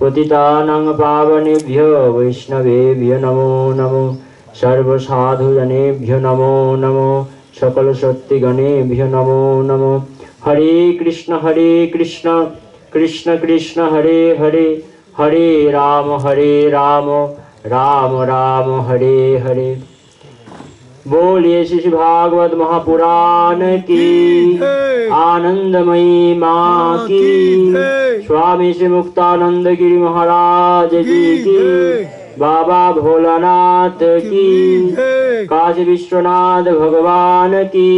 पतितानां पावनेभ्यो वैष्णवेभ्यो नमो नमो। सर्वसाधुजनेभ्यो नमो नमो। सकल सत्तिगणेभ्यो नमो नमो। हरे कृष्ण कृष्ण कृष्ण हरे हरे, हरे राम राम राम हरे हरे। बोलिए श्री भागवत महापुराण की, आनंदमयी माँ की, स्वामी श्री मुक्तानंद गिरि महाराज जी की, बाबा भोलानाथ की, काशी विश्वनाथ भगवान की,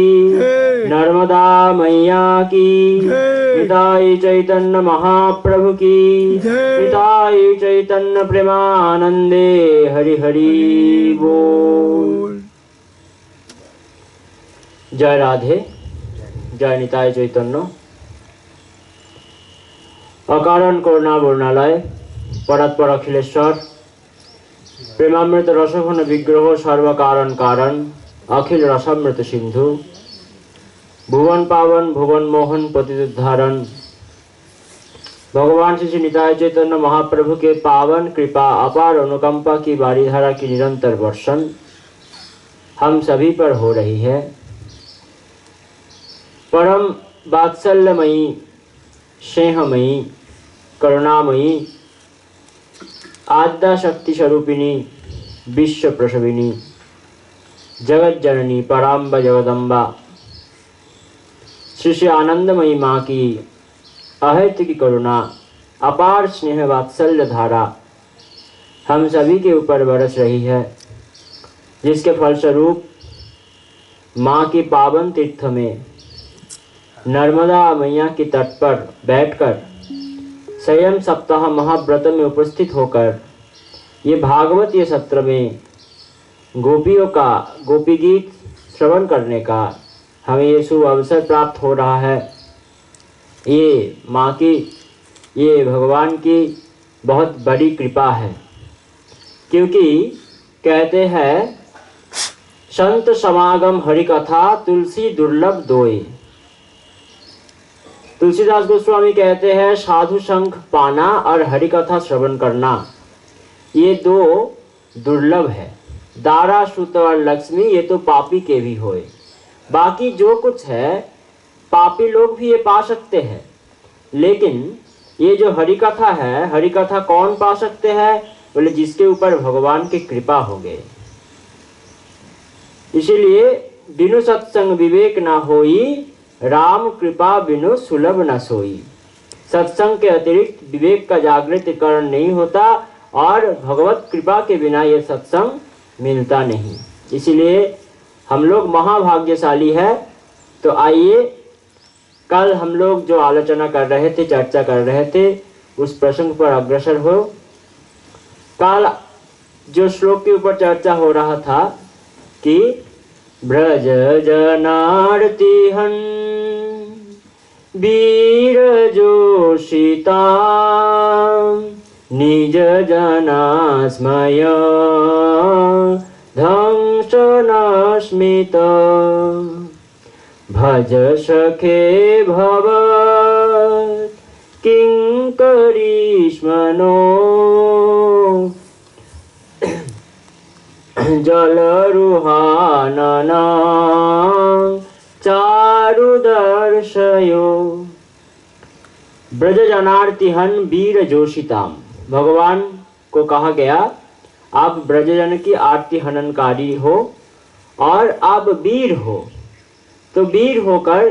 नर्मदा मैया की, निताई चैतन्य महाप्रभु की, निताई चैतन्य प्रेमानंदे हरि हरि बोल। जय राधे, जय निताय चैतन्य। अकारण करुणा वर्णालय परात्पर अखिलेश्वर, प्रेमामृत रसघन विग्रह सर्व कारण कारण, अखिल रसामृत सिंधु, भुवन पावन भुवन मोहन पतितुद्धारण, भगवान श्री निताय चैतन्य महाप्रभु के पावन कृपा अपार अनुकंपा की बारीधारा की निरंतर वर्षण हम सभी पर हो रही है। परम वात्सल्यमयी, स्नेहमयी, करुणामयी, आद्या शक्ति स्वरूपिणी, विश्व प्रसविनी, जगत जननी पराम्बा जगदम्बा श्री श्री आनंदमयी माँ की अहेतु की करुणा, अपार स्नेह वात्सल्य धारा हम सभी के ऊपर बरस रही है, जिसके फलस्वरूप माँ की पावन तीर्थ में नर्मदा मैया की तट पर बैठकर संयम सप्ताह महाव्रत में उपस्थित होकर ये भागवत ये सत्र में गोपियों का गोपी गीत श्रवण करने का हमें ये शुभ अवसर प्राप्त हो रहा है। ये माँ की, ये भगवान की बहुत बड़ी कृपा है, क्योंकि कहते हैं संत समागम हरि कथा तुलसी दुर्लभ दोए। तुलसीदास गोस्वामी कहते हैं साधु संग पाना और हरि कथा श्रवण करना ये दो दुर्लभ है। दारा श्रुत और लक्ष्मी ये तो पापी के भी होए, बाकी जो कुछ है पापी लोग भी ये पा सकते हैं, लेकिन ये जो हरि कथा है, हरि कथा कौन पा सकते हैं? बोले जिसके ऊपर भगवान की कृपा हो गए। इसीलिए बिनु सत्संग विवेक ना होई, राम कृपा बिनु सुलभ न सोई। सत्संग के अतिरिक्त विवेक का जागृतिकरण नहीं होता और भगवत कृपा के बिना ये सत्संग मिलता नहीं। इसीलिए हम लोग महाभाग्यशाली है। तो आइए, कल हम लोग जो आलोचना कर रहे थे, चर्चा कर रहे थे, उस प्रसंग पर अग्रसर हो। कल जो श्लोक के ऊपर चर्चा हो रहा था कि ब्रज जनार्तिहन वीर जोषिता निज जनास्मय ध्वंसनास्मित भज सखे भवत् किंकरीष्मनो जलरुहानना चारुदर्शयो। ब्रज जनार्तिहन वीर जोशिताम, भगवान को कहा गया आप ब्रजजन की आरती हननकारी हो और आप वीर हो। तो वीर होकर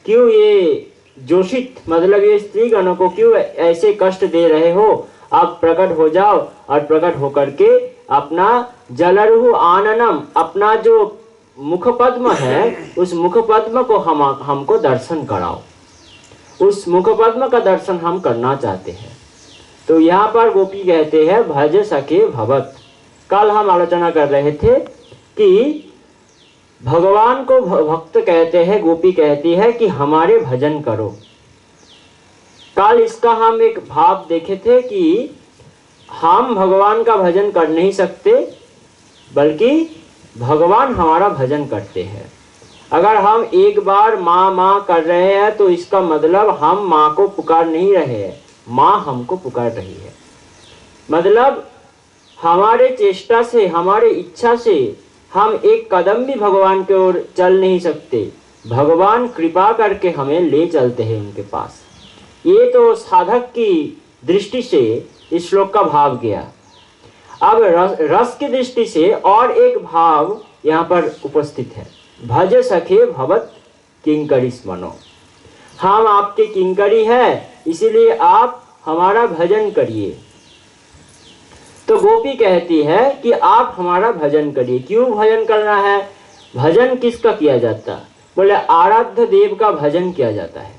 क्यों ये जोशित, मतलब ये स्त्रीगणों को क्यों ऐसे कष्ट दे रहे हो? आप प्रकट हो जाओ और प्रकट होकर के अपना जलरुह आननम, अपना जो मुख पद्म है उस मुख पद्म को हमको दर्शन कराओ। उस मुख पद्म का दर्शन हम करना चाहते हैं। तो यहाँ पर गोपी कहते हैं भज सखे भवत। कल हम आलोचना कर रहे थे कि भगवान को भक्त कहते हैं, गोपी कहती है कि हमारे भजन करो। कल इसका हम एक भाव देखे थे कि हम भगवान का भजन कर नहीं सकते, बल्कि भगवान हमारा भजन करते हैं। अगर हम एक बार माँ माँ कर रहे हैं तो इसका मतलब हम माँ को पुकार नहीं रहे हैं, माँ हमको पुकार रही है। मतलब हमारे चेष्टा से, हमारे इच्छा से हम एक कदम भी भगवान की ओर चल नहीं सकते। भगवान कृपा करके हमें ले चलते हैं उनके पास। ये तो साधक की दृष्टि से इस श्लोक का भाव गया। अब रस की दृष्टि से और एक भाव यहाँ पर उपस्थित है। भज सखे भवत किंकरी स्मनो। हम आपके किंकरी है, इसीलिए आप हमारा भजन करिए। तो गोपी कहती है कि आप हमारा भजन करिए। क्यों भजन करना है? भजन किसका किया जाता? बोले आराध्य देव का भजन किया जाता है।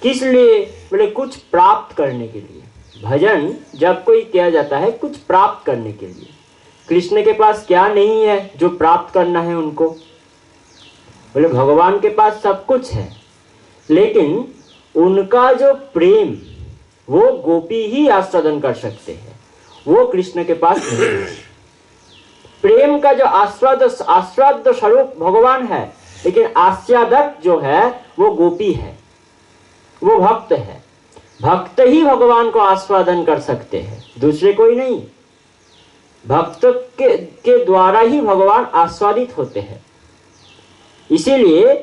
किस लिए? बोले कुछ प्राप्त करने के लिए। भजन जब कोई किया जाता है कुछ प्राप्त करने के लिए। कृष्ण के पास क्या नहीं है जो प्राप्त करना है उनको? बोले भगवान के पास सब कुछ है, लेकिन उनका जो प्रेम वो गोपी ही आस्वादन कर सकते हैं, वो कृष्ण के पास नहीं है। प्रेम का जो आस्वाद स्वरूप भगवान है, लेकिन आस्वादक जो है वो गोपी है, वो भक्त है। भक्त ही भगवान को आस्वादन कर सकते हैं, दूसरे कोई नहीं। भक्त के द्वारा ही भगवान आस्वादित होते हैं। इसीलिए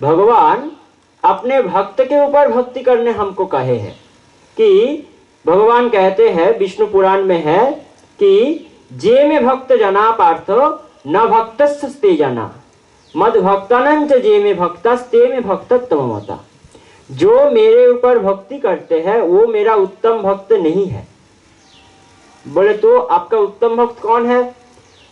भगवान अपने भक्त के ऊपर भक्ति करने हमको कहे हैं कि भगवान कहते हैं, विष्णु पुराण में है कि जे में भक्त जना पार्थ न भक्तस्ते जना मद भक्तानंच जे में भक्तस्ते में भक्तत्वमता। जो मेरे ऊपर भक्ति करते हैं वो मेरा उत्तम भक्त नहीं है। बोले तो आपका उत्तम भक्त कौन है?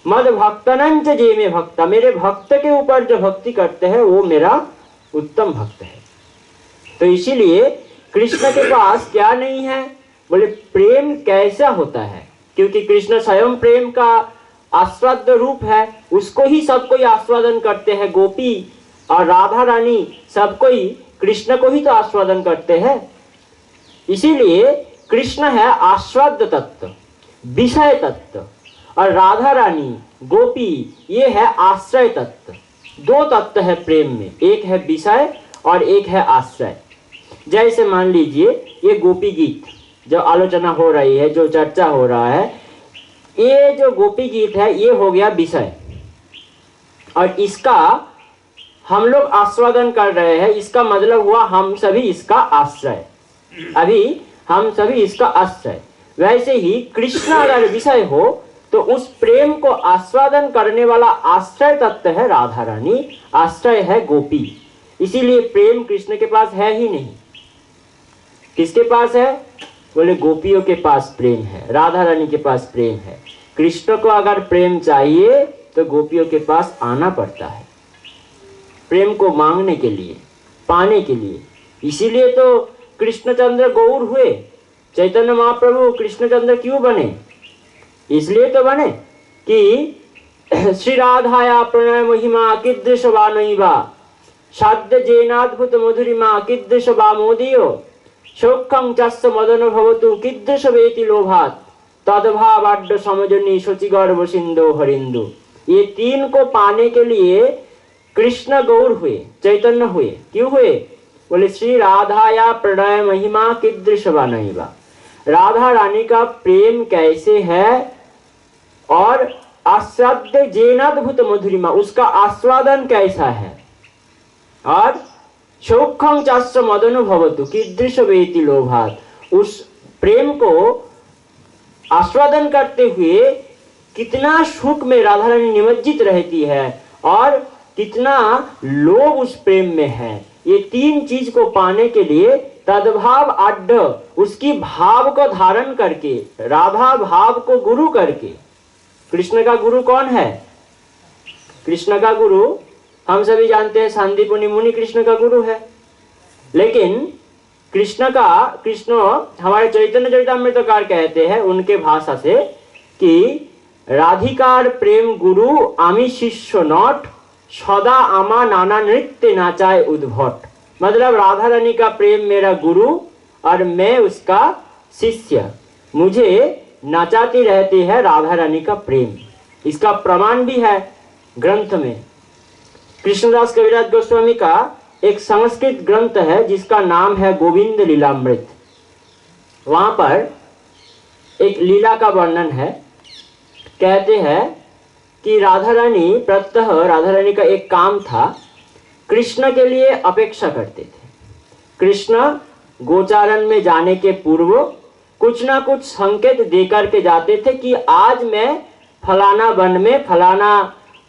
मद भक्तानंच जे में भक्ता, मेरे भक्त के ऊपर जो भक्ति करते हैं वो मेरा उत्तम भक्त है। तो इसीलिए कृष्ण के पास क्या नहीं है? बोले प्रेम कैसा होता है, क्योंकि कृष्ण स्वयं प्रेम का आस्वाद रूप है, उसको ही सब कोई आस्वादन करते हैं। गोपी और राधा रानी सब कोई कृष्ण को ही तो आस्वादन करते हैं। इसीलिए कृष्ण है आस्वाद तत्व, विषय तत्व, और राधा रानी गोपी ये है आश्रय तत्व। दो तत्व है प्रेम में, एक है विषय और एक है आश्रय। जैसे मान लीजिए ये गोपी गीत जो आलोचना हो रही है, जो चर्चा हो रहा है, ये जो गोपी गीत है ये हो गया विषय, और इसका हम लोग आस्वादन कर रहे हैं। इसका मतलब हुआ हम सभी इसका आश्रय, अभी हम सभी इसका आश्रय। वैसे ही कृष्ण अगर विषय हो तो उस प्रेम को आस्वादन करने वाला आश्रय तत्व है राधा रानी, आश्रय है गोपी। इसीलिए प्रेम कृष्ण के पास है ही नहीं। किसके पास है? बोले गोपियों के पास प्रेम है, राधा रानी के पास प्रेम है। कृष्ण को अगर प्रेम चाहिए तो गोपियों के पास आना पड़ता है, प्रेम को मांगने के लिए, पाने के लिए। इसीलिए तो कृष्णचंद्र गौर हुए। चैतन्य महाप्रभु कृष्णचंद्र क्यों बने? इसलिए तो बने कि श्री राधाया प्रणय महिमा कीदृश वा नैवा साध्य जेनाद्भुत मधुरिमा कीदृश वा मोदियो सौख्यं चस्य मदन भवतु कीदृश वेति लोभात् तद्भावाड्ड समजनी शचिगर्भ सिंधु हरिंदु। ये तीन को पाने के लिए कृष्ण गौर हुए, चैतन्य हुए। क्यों हुए? बोले श्री राधाया प्रणय महिमा कीदृश वा नैवा, राधा रानी का प्रेम कैसे है और आस्वाद्य जेनाद्भुत मधुरिमा, उसका आस्वादन कैसा है, और सौख्यं चास्य मदन भवतु कीदृश वेति लोभात्, उस प्रेम को आस्वादन करते हुए कितना सुख में राधा रानी निमज्जित रहती है और कितना लोभ उस प्रेम में है। ये तीन चीज को पाने के लिए तद्भाव आड्ढ, उसकी भाव को धारण करके, राधा भाव को गुरु करके। कृष्ण का गुरु कौन है? कृष्ण का गुरु हम सभी जानते हैं सांदीपनि मुनि कृष्ण का गुरु है। लेकिन कृष्ण हमारे चैतन्य चरितामृतकार कहते हैं उनके भाषा से कि राधिकार प्रेम गुरु आमी शिष्य नट सदा आमा नाना नृत्य नाचाए उद्भट। मतलब राधा रानी का प्रेम मेरा गुरु और मैं उसका शिष्य, मुझे नाचाती रहती है राधा रानी का प्रेम। इसका प्रमाण भी है ग्रंथ में। कृष्णदास कविराज गोस्वामी का एक संस्कृत ग्रंथ है जिसका नाम है गोविंद लीलामृत। वहां पर एक लीला का वर्णन है। कहते हैं कि राधा रानी प्रत्यह राधा रानी का एक काम था, कृष्ण के लिए अपेक्षा करते थे। कृष्ण गोचारण में जाने के पूर्व कुछ ना कुछ संकेत देकर के जाते थे कि आज मैं फलाना वन में फलाना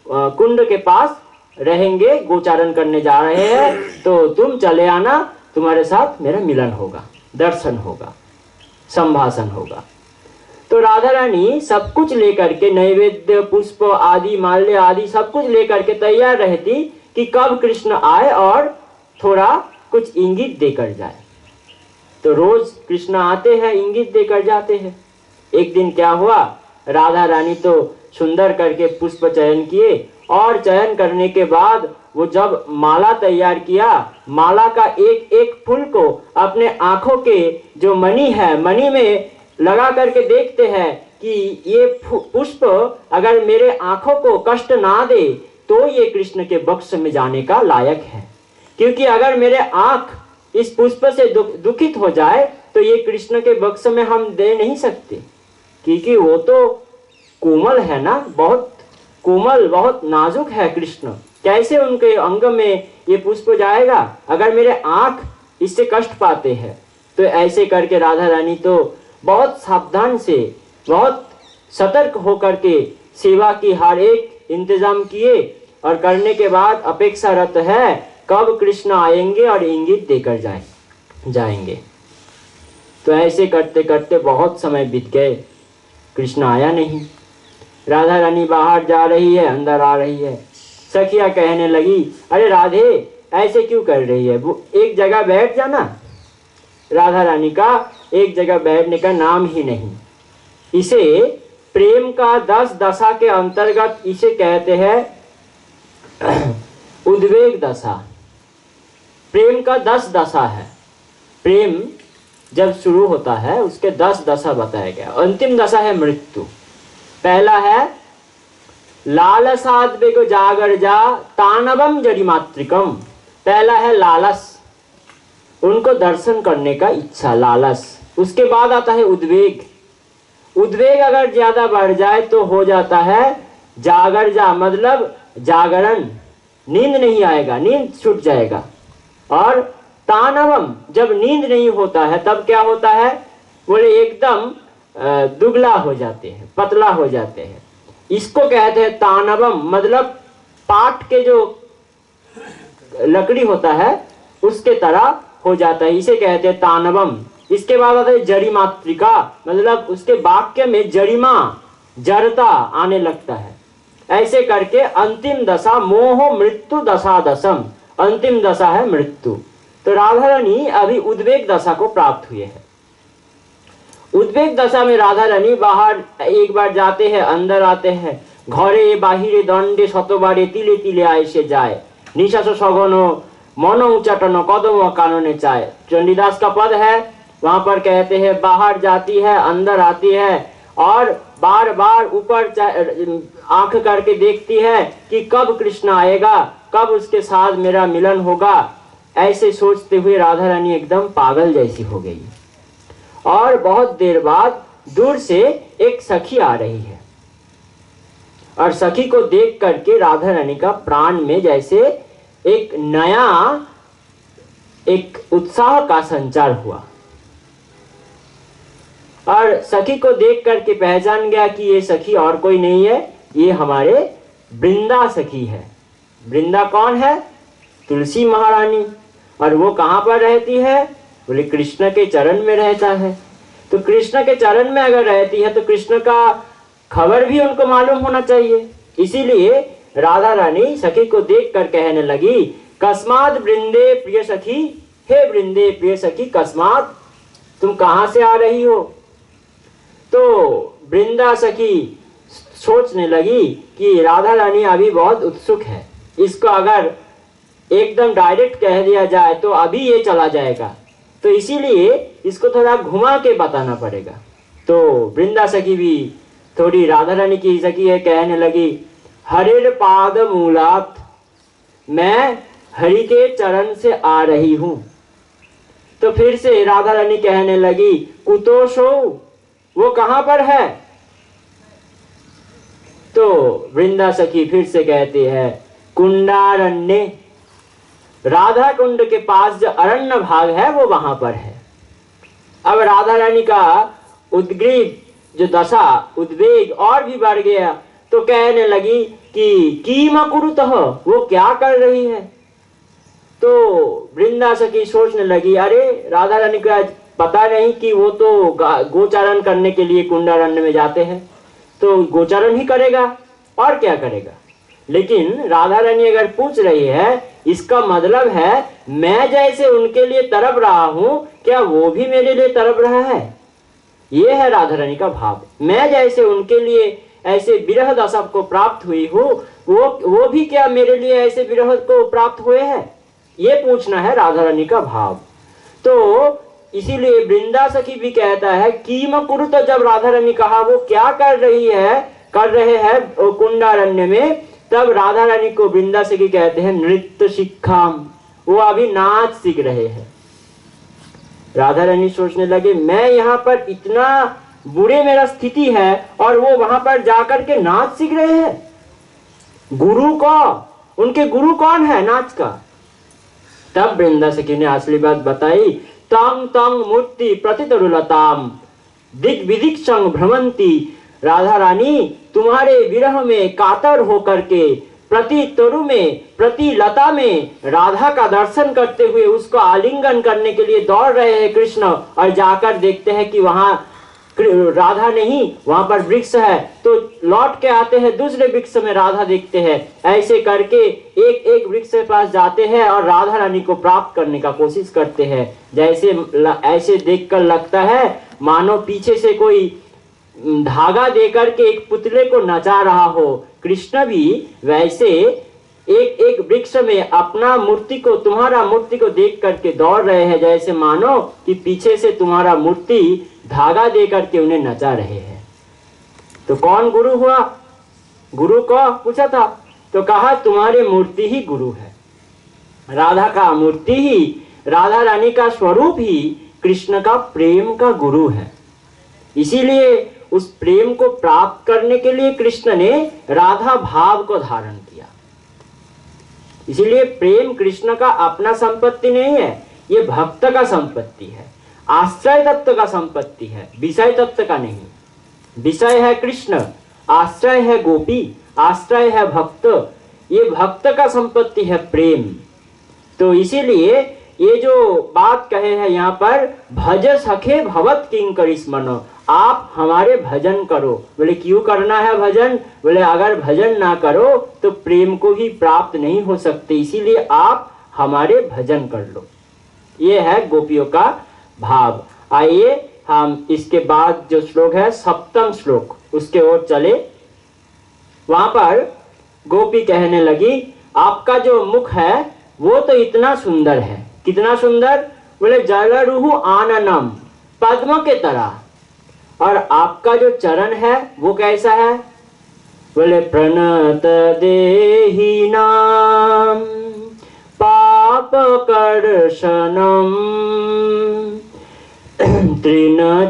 कुंड के पास रहेंगे, गोचारण करने जा रहे हैं, तो तुम चले आना, तुम्हारे साथ मेरा मिलन होगा, दर्शन होगा, संभाषण होगा। तो राधा रानी सब कुछ लेकर के, नैवेद्य, पुष्प आदि, माल्य आदि सब कुछ लेकर के तैयार रहती कि कब कृष्ण आए और थोड़ा कुछ इंगित देकर जाए। तो रोज कृष्ण आते हैं, इंगित देकर जाते हैं। एक दिन क्या हुआ, राधा रानी तो सुंदर करके पुष्प चयन किए और चयन करने के बाद वो जब माला तैयार किया, माला का एक एक फूल को अपने आंखों के जो मणि है, मणि में लगा करके देखते हैं कि ये पुष्प अगर मेरे आंखों को कष्ट ना दे तो ये कृष्ण के बक्स में जाने का लायक है, क्योंकि अगर मेरे आंख इस पुष्प से दुखित हो जाए तो ये कृष्ण के बक्स में हम दे नहीं सकते, क्योंकि वो तो कोमल है ना, बहुत कोमल, बहुत नाजुक है कृष्ण, कैसे उनके अंग में ये पुष्प जाएगा अगर मेरे आंख इससे कष्ट पाते हैं। तो ऐसे करके राधा रानी तो बहुत सावधान से, बहुत सतर्क होकर के सेवा की हर एक इंतजाम किए और करने के बाद अपेक्षारत है कब कृष्ण आएंगे और इंगित देकर जाएंगे। तो ऐसे करते करते बहुत समय बीत गए, कृष्ण आया नहीं। राधा रानी बाहर जा रही है, अंदर आ रही है। सखिया कहने लगी, अरे राधे ऐसे क्यों कर रही है, वो एक जगह बैठ जाना। राधा रानी का एक जगह बैठने का नाम ही नहीं। इसे प्रेम का 10 दशा के अंतर्गत इसे कहते हैं उद्वेग दशा। प्रेम का 10 दशा है। प्रेम जब शुरू होता है उसके 10 दशा बताया गया। अंतिम दशा है मृत्यु। पहला है लालसाद्वेगो जागर्जा तानवम जड़िमात्रिकम। पहला है लालस, उनको दर्शन करने का इच्छा, लालस। उसके बाद आता है उद्वेग। उद्वेग अगर ज्यादा बढ़ जाए तो हो जाता है जागर्जा, मतलब जागरण, नींद नहीं आएगा, नींद छूट जाएगा। और तानवम, जब नींद नहीं होता है तब क्या होता है, बोले एकदम दुबला हो जाते हैं, पतला हो जाते हैं। इसको कहते हैं तानवम, मतलब पाट के जो लकड़ी होता है उसके तरह हो जाता है, इसे कहते हैं तानवम। इसके बाद आता है जड़िमात्रिका, मतलब उसके वाक्य में जड़िमा, जड़ता आने लगता है। ऐसे करके अंतिम दशा मोह मृत्यु दशा दशम, अंतिम दशा है मृत्यु। तो राधा रानी अभी उद्वेग दशा को प्राप्त हुए हैं। उद्वेग दशा में राधा रानी बाहर एक बार जाते हैं, अंदर आते हैं। घरे बाहिरे दंडे शतबारे तिले तिले आइसे जाए, निशास सघन मन उचाटन कदम कानने चाहे। चंडीदास का पद है, वहां पर कहते हैं बाहर जाती है, अंदर आती है और बार बार ऊपर आंख करके देखती है कि कब कृष्ण आएगा, कब उसके साथ मेरा मिलन होगा। ऐसे सोचते हुए राधा रानी एकदम पागल जैसी हो गई। और बहुत देर बाद दूर से एक सखी आ रही है और सखी को देख करके राधा रानी का प्राण में जैसे एक नया एक उत्साह का संचार हुआ। और सखी को देख करके पहचान गया कि ये सखी और कोई नहीं है, ये हमारे वृंदा सखी है। वृंदा कौन है, तुलसी महारानी। और वो कहाँ पर रहती है, बोले कृष्ण के चरण में रहता है। तो कृष्ण के चरण में अगर रहती है तो कृष्ण का खबर भी उनको मालूम होना चाहिए। इसीलिए राधा रानी सखी को देख कर कहने लगी, कस्मात वृंदे प्रिय सखी, हे वृंदे प्रिय सखी कस्मात, तुम कहाँ से आ रही हो। तो वृंदा सखी सोचने लगी कि राधा रानी अभी बहुत उत्सुक है, इसको अगर एकदम डायरेक्ट कह दिया जाए तो अभी ये चला जाएगा, तो इसीलिए इसको थोड़ा घुमा के बताना पड़ेगा। तो वृंदा सखी भी थोड़ी राधा रानी की सखी है, कहने लगी, हरिर पाद मूलात, मैं हरि के चरण से आ रही हूं। तो फिर से राधा रानी कहने लगी, कुतोषो, वो कहां पर है? तो वृंदा सखी फिर से कहती है कुंडारण्य, राधा कुंड के पास जो अरण्य भाग है वो वहां पर है। अब राधा रानी का उद्ग्रीव जो दशा, उद्वेग और भी बढ़ गया, तो कहने लगी कि कीमा कुरुतः, वो क्या कर रही है? तो वृंदा सखी सोचने लगी, अरे राधा रानी को पता नहीं कि वो तो गोचारण करने के लिए कुंडारण्य में जाते हैं, तो गोचारण ही करेगा और क्या करेगा। लेकिन राधा रानी अगर पूछ रही है, इसका मतलब है मैं जैसे उनके लिए तड़प रहा हूं, क्या वो भी मेरे लिए तड़प रहा है? ये है राधा रानी का भाव। मैं जैसे उनके लिए ऐसे विरह दशा को प्राप्त हुई हूँ, वो भी क्या मेरे लिए ऐसे विरह को प्राप्त हुए हैं? ये पूछना है राधा रानी का भाव। तो इसीलिए वृंदा सखी भी कहता है कीम कुरुत, जब राधा रानी कहा वो क्या कर रहे हैं कुंडारण्य में, तब राधा रानी को वृंदा सखी कहते हैं नृत्य शिक्षाम, वो अभी नाच सीख रहे हैं। राधा रानी सोचने लगे मैं यहाँ पर इतना बुरे मेरा स्थिति है और वो वहां पर जाकर के नाच सीख रहे हैं। गुरु को, उनके गुरु कौन है नाच का? तब वृंदा सखी ने असली बात बताई, तंग तंग मूर्ति प्रतितरुलताम दिग विदिक संग भ्रमंती। राधा रानी तुम्हारे विरह में कातर होकर के प्रति तरु में, प्रति लता में राधा का दर्शन करते हुए उसको आलिंगन करने के लिए दौड़ रहे हैं कृष्ण, और जाकर देखते हैं कि वहां राधा नहीं, वहां पर वृक्ष है, तो लौट के आते हैं दूसरे वृक्ष में राधा देखते हैं। ऐसे करके एक एक वृक्ष के पास जाते हैं और राधा रानी को प्राप्त करने का कोशिश करते हैं। जैसे ऐसे देखकर लगता है मानो पीछे से कोई धागा देकर के एक पुतले को नचा रहा हो। कृष्ण भी वैसे एक एक वृक्ष में अपना मूर्ति को, तुम्हारा मूर्ति को देख करके दौड़ रहे हैं, जैसे मानो कि पीछे से तुम्हारा मूर्ति धागा दे करके उन्हें नचा रहे हैं। तो कौन गुरु हुआ? गुरु को पूछा था तो कहा तुम्हारी मूर्ति ही गुरु है। राधा का मूर्ति ही, राधा रानी का स्वरूप ही कृष्ण का प्रेम का गुरु है। इसीलिए उस प्रेम को प्राप्त करने के लिए कृष्ण ने राधा भाव को धारण किया। इसीलिए प्रेम कृष्ण का अपना संपत्ति नहीं है, ये भक्त का संपत्ति है, आश्रय तत्व का संपत्ति है, विषय तत्व का नहीं। विषय है कृष्ण, आश्रय है गोपी, आश्रय है भक्त, ये भक्त का संपत्ति है प्रेम। तो इसीलिए ये जो बात कहे हैं यहाँ पर, भज सखे भवत किंकर स्मरण, आप हमारे भजन करो। बोले क्यों करना है भजन? बोले अगर भजन ना करो तो प्रेम को भी प्राप्त नहीं हो सकते, इसीलिए आप हमारे भजन कर लो। ये है गोपियों का भाव। आइए हम इसके बाद जो श्लोक है सप्तम श्लोक, उसके ओर चले। वहां पर गोपी कहने लगी आपका जो मुख है वो तो इतना सुंदर है। कितना सुंदर? बोले जलरुहु आननम, पद्म के तरह। और आपका जो चरण है वो कैसा है? बोले प्रणत देहि नाम पाप कर्षणम तृणचरानुगम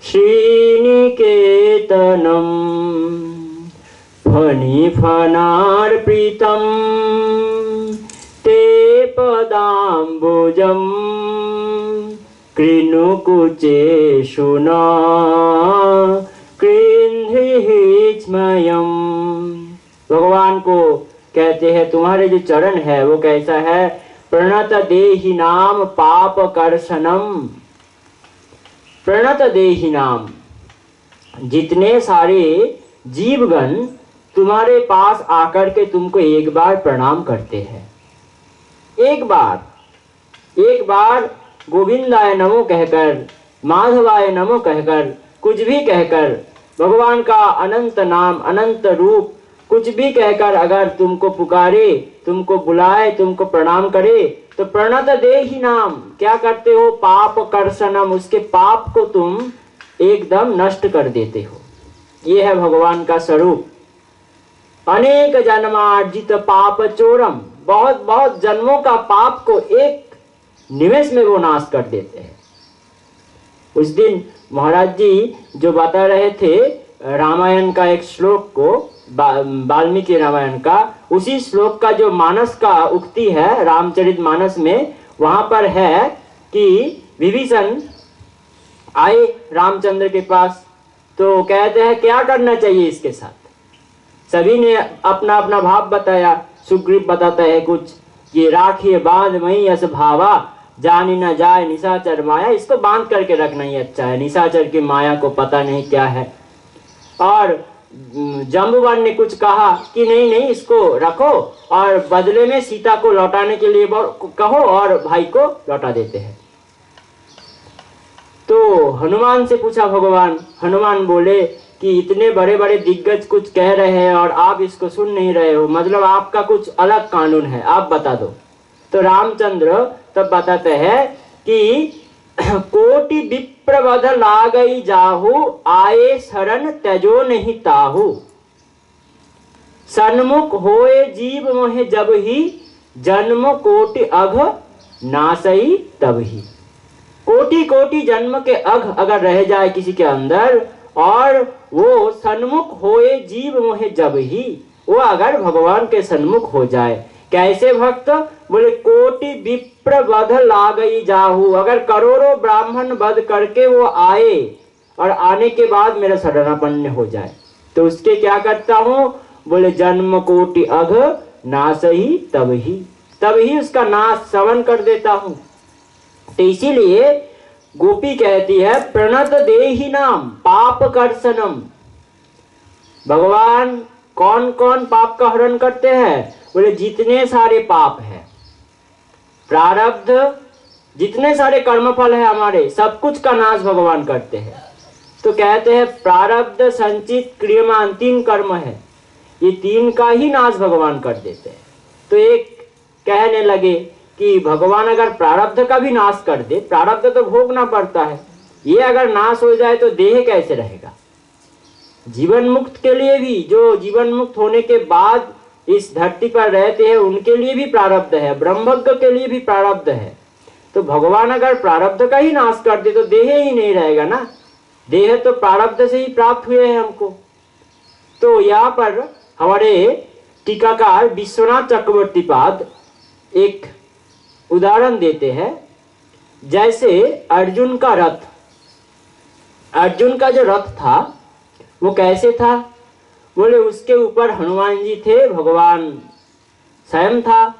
श्रीनिकेतनम फणिफणार्पितं ते पदाम्बुजं कृणुकुचेषु न कृन्धिस्मयम्। भगवान को कहते हैं तुम्हारे जो चरण है वो कैसा है? प्रणत देहि नाम पाप कर्षणम। प्रणत देहि नाम, जितने सारे जीवगण तुम्हारे पास आकर के तुमको एक बार प्रणाम करते हैं, एक बार गोविंदाय नमो कहकर, माधवाय नमो कहकर, कुछ भी कहकर, भगवान का अनंत नाम, अनंत रूप कुछ भी कहकर अगर तुमको पुकारे, तुमको बुलाए, तुमको प्रणाम करे, तो प्रणत देहि नाम क्या करते हो? पाप कर्षणम, उसके पाप को तुम एकदम नष्ट कर देते हो। ये है भगवान का स्वरूप। अनेक जन्मार्जित पाप चोरम, बहुत बहुत जन्मों का पाप को एक निमेष में वो नाश कर देते हैं। उस दिन महाराज जी जो बता रहे थे रामायण का एक श्लोक को, वाल्मीकि रामायण का, उसी श्लोक का जो मानस का उक्ति है रामचरितमानस में, वहां पर है कि विभीषण आए रामचंद्र के पास, तो कहते हैं क्या करना चाहिए इसके साथ। सभी ने अपना अपना भाव बताया। सुग्रीव बताता है कुछ, ये राखिए बांध मई अस भावा, जानी न जाए निशाचर माया, इसको बांध करके रखना ही अच्छा है, निशाचर की माया को पता नहीं क्या है। और जम्बुवान ने कुछ कहा कि नहीं नहीं इसको रखो और बदले में सीता को लौटाने के लिए कहो, और भाई को लौटा देते हैं। तो हनुमान से पूछा भगवान, हनुमान बोले कि इतने बड़े बड़े दिग्गज कुछ कह रहे हैं और आप इसको सुन नहीं रहे हो, मतलब आपका कुछ अलग कानून है, आप बता दो। तो रामचंद्र तब बताते हैं कि कोटि विप्रवध लागई जाहू, आए शरण त्यजो नहीं ताहू, सन्मुख होए जीव मोहे जब ही, जन्म कोटि अघ नासई तब ही। कोटि कोटि जन्म के अघ अगर रह जाए किसी के अंदर, और वो सन्मुख होए जीव मोहे जब ही, वो अगर भगवान के सन्मुख हो जाए। कैसे भक्त? बोले कोटि विप्र वध लागई जाहू, अगर करोड़ों ब्राह्मण वध करके वो आए और आने के बाद मेरा शरणापन्न हो जाए, तो उसके क्या करता हूँ? बोले जन्म कोटि अघ नासही तब ही उसका नाश श्रवण कर देता हूँ। तो इसीलिए गोपी कहती है प्रणत देहि नाम पाप कर्षणम। भगवान कौन कौन पाप का हरण करते हैं? बोले जितने सारे पाप है, प्रारब्ध, जितने सारे कर्मफल है हमारे, सब कुछ का नाश भगवान करते हैं। तो कहते हैं प्रारब्ध संचित क्रियमान, 3 कर्म है, ये 3 का ही नाश भगवान कर देते हैं। तो एक कहने लगे कि भगवान अगर प्रारब्ध का भी नाश कर दे, प्रारब्ध तो भोगना पड़ता है, ये अगर नाश हो जाए तो देह कैसे रहेगा? जीवन मुक्त के लिए भी, जो जीवन मुक्त होने के बाद इस धरती पर रहते हैं, उनके लिए भी प्रारब्ध है, ब्रह्मज्ञ के लिए भी प्रारब्ध है। तो भगवान अगर प्रारब्ध का ही नाश कर दे तो देह ही नहीं रहेगा ना, देह तो प्रारब्ध से ही प्राप्त हुए हैं हमको। तो यहाँ पर हमारे टीकाकार विश्वनाथ चक्रवर्ती पाद एक उदाहरण देते हैं। जैसे अर्जुन का रथ, अर्जुन का जो रथ था वो कैसे था? बोले उसके ऊपर हनुमान जी थे, भगवान स्वयं था,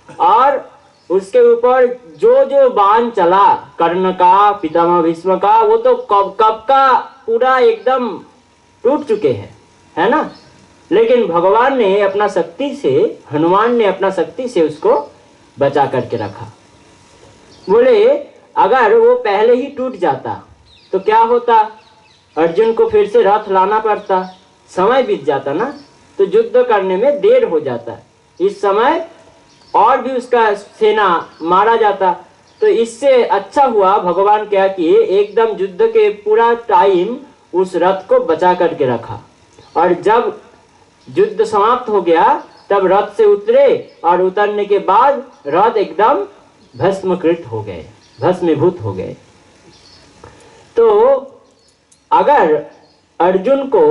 और उसके ऊपर जो जो बाण चला, कर्ण का, पितामह भीष्म का, वो तो कब का पूरा एकदम टूट चुके हैं, है ना। लेकिन भगवान ने अपना शक्ति से, हनुमान ने अपना शक्ति से उसको बचा करके रखा। बोले अगर वो पहले ही टूट जाता तो क्या होता? अर्जुन को फिर से रथ लाना पड़ता, समय बीत जाता ना, तो युद्ध करने में देर हो जाता, इस समय और भी उसका सेना मारा जाता। तो इससे अच्छा हुआ भगवान क्या किए, एकदम युद्ध के पूरा टाइम उस रथ को बचा करके रखा, और जब युद्ध समाप्त हो गया तब रथ से उतरे, और उतरने के बाद रथ एकदम भस्मकृत हो गए, भस्मीभूत हो गए। तो अगर अर्जुन को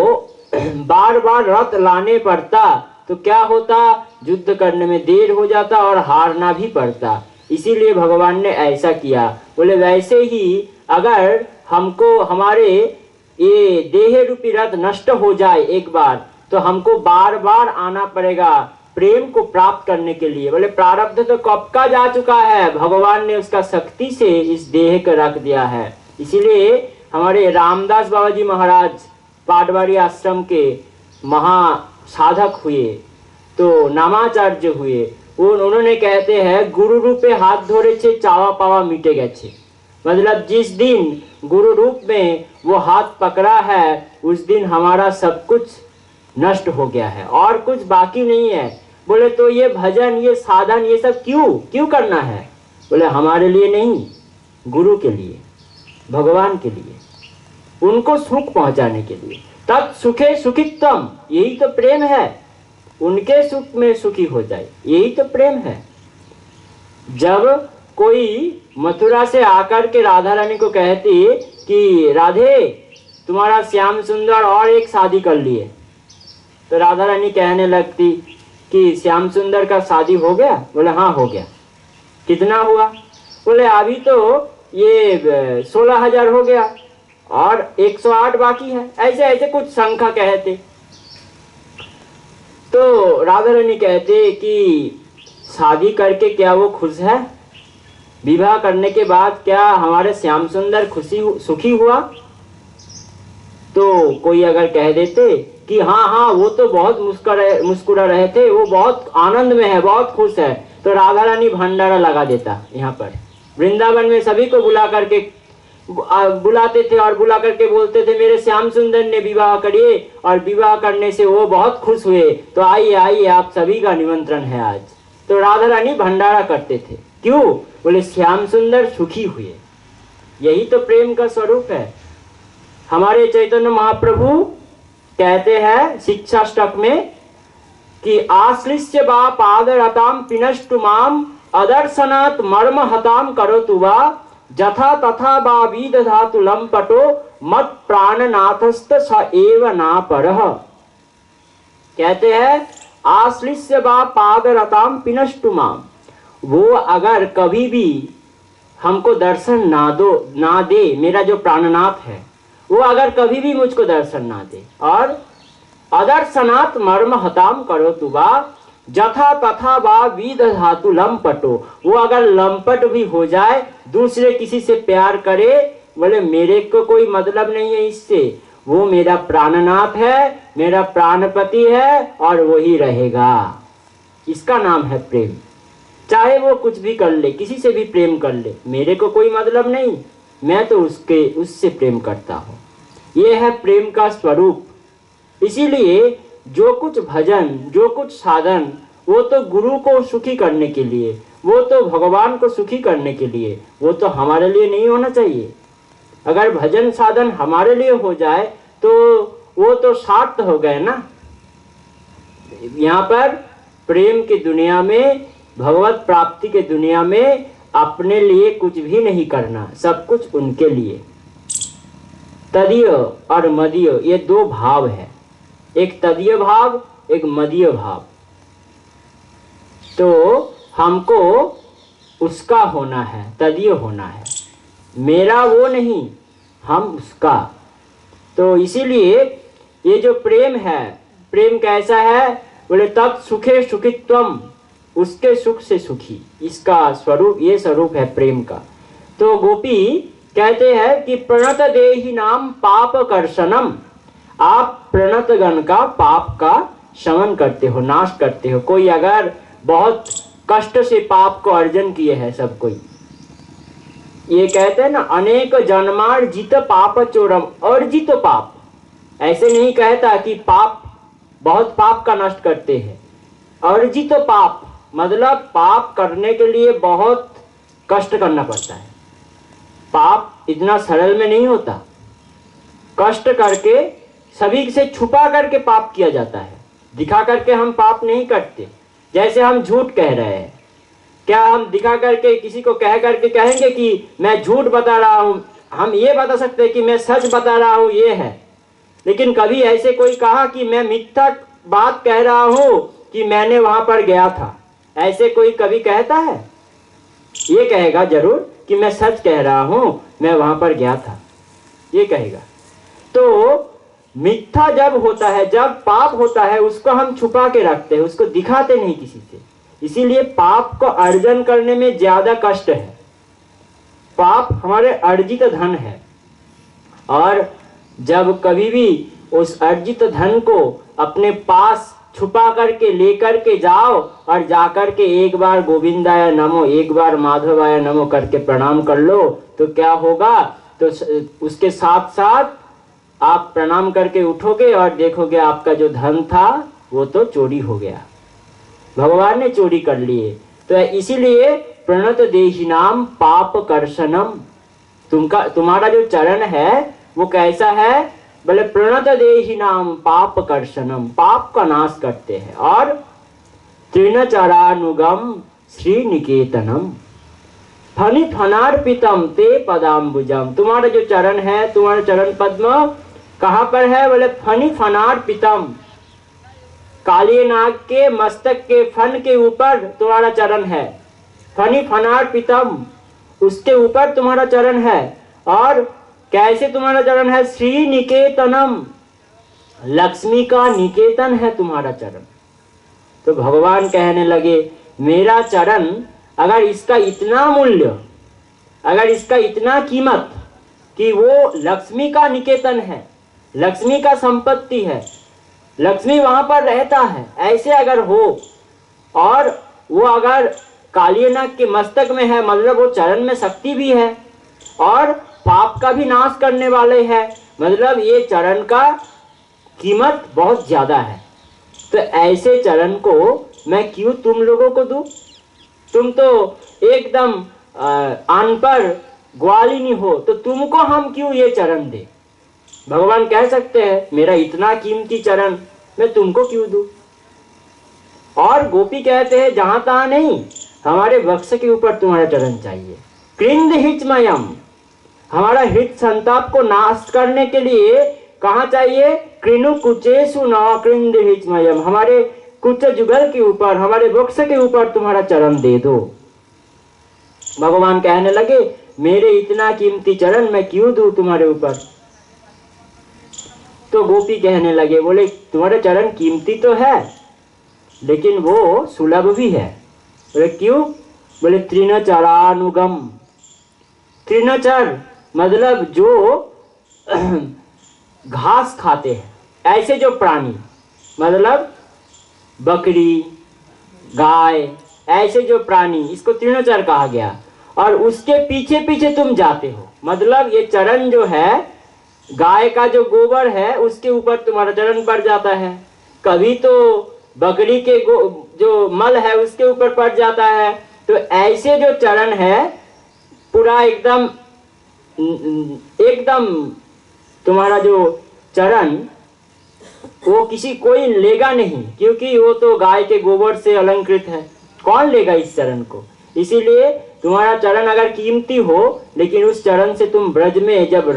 बार बार रथ लाने पड़ता तो क्या होता? युद्ध करने में देर हो जाता और हारना भी पड़ता। इसीलिए भगवान ने ऐसा किया। बोले वैसे ही अगर हमको हमारे ये देह रूपी रथ नष्ट हो जाए एक बार, तो हमको बार बार आना पड़ेगा प्रेम को प्राप्त करने के लिए। बोले प्रारब्ध तो कब का जा चुका है, भगवान ने उसका शक्ति से इस देह को रख दिया है। इसीलिए हमारे रामदास बाबा जी महाराज पाटवाड़ी आश्रम के महासाधक हुए, तो नामाचार्य हुए। उन्होंने कहते हैं गुरु रूपे हाथ धोरे छे चावा पावा मिटे गए छे। मतलब जिस दिन गुरु रूप में वो हाथ पकड़ा है, उस दिन हमारा सब कुछ नष्ट हो गया है और कुछ बाकी नहीं है। बोले तो ये भजन, ये साधन, ये सब क्यों करना है? बोले हमारे लिए नहीं, गुरु के लिए, भगवान के लिए, उनको सुख पहुंचाने के लिए। तब सुखे सुखितम, यही तो प्रेम है, उनके सुख में सुखी हो जाए, यही तो प्रेम है। जब कोई मथुरा से आकर के राधा रानी को कहती कि राधे तुम्हारा श्याम सुंदर और एक शादी कर लिए। तो राधा रानी कहने लगती कि श्याम सुंदर का शादी हो गया? बोले हाँ हो गया। कितना हुआ? बोले अभी तो ये 16,000 हो गया और 108 बाकी है, ऐसे ऐसे कुछ संख्या कहते। तो राधा रानी कहते कि शादी करके क्या वो खुश है? विवाह करने के बाद क्या हमारे श्याम सुंदर सुखी हुआ? तो कोई अगर कह देते कि हाँ हाँ वो तो बहुत मुस्कुरा रहे थे, वो बहुत आनंद में है, बहुत खुश है, तो राधा रानी भंडारा लगा देता। यहाँ पर वृंदावन में सभी को बुलाते थे और बुला करके बोलते थे मेरे श्याम सुंदर ने विवाह करिए और विवाह करने से वो बहुत खुश हुए, तो आइए आइए आप सभी का निमंत्रण है आज। तो राधा रानी भंडारा करते थे। क्यों? बोले श्याम सुंदर सुखी हुए। यही तो प्रेम का स्वरूप है। हमारे चैतन्य महाप्रभु कहते हैं शिक्षाष्टक में कि आश्लिष्य बा पादरताम पिनष्टु माम अदर्शनात् मर्म हताम करोतु वा जथा तथा बा विदधातु लंपटो मत प्राणनाथस्त स एव ना परः। कहते हैं आश्लिष्य बा पादरताम पिनष्टु माम, वो अगर कभी भी हमको दर्शन ना दे, मेरा जो प्राणनाथ है वो अगर कभी भी मुझको दर्शन ना दे, और अदर्शनात् मर्म हताम करोतु वा जथा तथा वा विदधातु लंपटो, वो अगर लंपट भी हो जाए, दूसरे किसी से प्यार करे, बोले मेरे को कोई मतलब नहीं है इससे, वो मेरा प्राणनाथ है, मेरा प्राणपति है और वही रहेगा। इसका नाम है प्रेम। चाहे वो कुछ भी कर ले, किसी से भी प्रेम कर ले, मेरे को कोई मतलब नहीं, मैं तो उससे प्रेम करता हूँ। ये है प्रेम का स्वरूप। इसीलिए जो कुछ भजन, जो कुछ साधन, वो तो गुरु को सुखी करने के लिए, वो तो भगवान को सुखी करने के लिए, वो तो हमारे लिए नहीं होना चाहिए। अगर भजन साधन हमारे लिए हो जाए तो वो तो सार्थ हो गए ना। यहाँ पर प्रेम की दुनिया में, भगवत प्राप्ति के दुनिया में अपने लिए कुछ भी नहीं करना, सब कुछ उनके लिए। तदीय और मदीय ये दो भाव है, एक तदीय भाव, एक मदीय भाव। तो हमको उसका होना है, तदीय होना है, मेरा वो नहीं, हम उसका। तो इसीलिए ये जो प्रेम है, प्रेम कैसा है? बोले तत्सुखे सुखित्वम, उसके सुख से सुखी, इसका स्वरूप, ये स्वरूप है प्रेम का। तो गोपी कहते हैं कि प्रणत देहि नाम पाप कर्षणम, आप प्रणत गण का पाप का शमन करते हो, नाश करते हो। कोई अगर बहुत कष्ट से पाप को अर्जन किए है सब कोई, ये कहते हैं ना अनेक जन्मार्जित पाप चोरम, अर्जित पाप, ऐसे नहीं कहता कि पाप बहुत पाप का नष्ट करते हैं। अर्जित पाप मतलब पाप करने के लिए बहुत कष्ट करना पड़ता है। पाप इतना सरल में नहीं होता, कष्ट करके, सभी से छुपा करके पाप किया जाता है, दिखा करके हम पाप नहीं करते। जैसे हम झूठ कह रहे हैं, क्या हम दिखा करके किसी को कह करके कहेंगे कि मैं झूठ बता रहा हूँ? हम ये बता सकते हैं कि मैं सच बता रहा हूँ, ये है। लेकिन कभी ऐसे कोई कहा कि मैं मिथ्या बात कह रहा हूँ कि मैंने वहां पर गया था, ऐसे कोई कभी कहता है? ये कहेगा जरूर कि मैं सच कह रहा हूँ, मैं वहां पर गया था, ये कहेगा। तो मिथ्या जब होता है, जब पाप होता है, उसको हम छुपा के रखते हैं, उसको दिखाते नहीं किसी से। इसीलिए पाप को अर्जन करने में ज्यादा कष्ट है। पाप हमारे अर्जित धन है, और जब कभी भी उस अर्जित धन को अपने पास छुपा करके लेकर के जाओ और जाकर के एक बार गोविंदाय नमो, एक बार माधवाय नमो करके प्रणाम कर लो, तो क्या होगा? तो उसके साथ साथ आप प्रणाम करके उठोगे और देखोगे आपका जो धन था वो तो चोरी हो गया, भगवान ने चोरी कर लिए। तो इसीलिए प्रणत देहिनाम पाप कर्षणम, तुम्हारा जो चरण है वो कैसा है? बोले प्रणत देहिनाम पाप कर्षणम, पाप का नाश करते हैं। और तृणचरानुगम श्री निकेतनम, फनि फनार्पितम ते पदाम्बुजम, तुम्हारा जो चरण है, तुम्हारा चरण पद्म कहाँ पर है? बोले फनि फनार्पितम, काली नाग के मस्तक के फन के ऊपर तुम्हारा चरण है। फनि फनार्पितम, उसके ऊपर तुम्हारा चरण है। और कैसे तुम्हारा चरण है? श्री निकेतनम, लक्ष्मी का निकेतन है तुम्हारा चरण। तो भगवान कहने लगे मेरा चरण, अगर इसका इतना मूल्य, अगर इसका इतना कीमत कि वो लक्ष्मी का निकेतन है, लक्ष्मी का संपत्ति है, लक्ष्मी वहां पर रहता है, ऐसे अगर हो, और वो अगर कालीनाग के मस्तक में है, मतलब वो चरण में शक्ति भी है और पाप का भी नाश करने वाले है, मतलब ये चरण का कीमत बहुत ज्यादा है। तो ऐसे चरण को मैं क्यों तुम लोगों को दूं? तुम तो एकदम अनपढ़ ग्वालिनी हो, तो तुमको हम क्यों ये चरण दे? भगवान कह सकते हैं मेरा इतना कीमती चरण मैं तुमको क्यों दूं? और गोपी कहते हैं जहां तहां नहीं, हमारे वक्ष के ऊपर तुम्हारा चरण चाहिए। कृंद हिचमयम, हमारा हित संताप को नाश करने के लिए कहाँ चाहिए? कृणु कुचेषु न कृंद हिचमयम, हमारे कुच जुगल के ऊपर, हमारे वक्ष के ऊपर तुम्हारा चरण दे दो। भगवान कहने लगे मेरे इतना कीमती चरण मैं क्यों दूं तुम्हारे ऊपर? तो गोपी कहने लगे, बोले तुम्हारे चरण कीमती तो है लेकिन वो सुलभ भी है। बोले क्यों? बोले तृणचरानुगम, तृणचर मतलब जो घास खाते हैं, ऐसे जो प्राणी, मतलब बकरी, गाय, ऐसे जो प्राणी, इसको तृणचर कहा गया। और उसके पीछे पीछे तुम जाते हो, मतलब ये चरण जो है, गाय का जो गोबर है उसके ऊपर तुम्हारा चरण पड़ जाता है, कभी तो बकरी के जो मल है उसके ऊपर पड़ जाता है। तो ऐसे जो चरण है पूरा एकदम एकदम तुम्हारा जो चरण वो कोई लेगा नहीं, क्योंकि वो तो गाय के गोबर से अलंकृत है, कौन लेगा इस चरण को? इसीलिए तुम्हारा चरण अगर कीमती हो, लेकिन उस चरण से तुम ब्रज में जब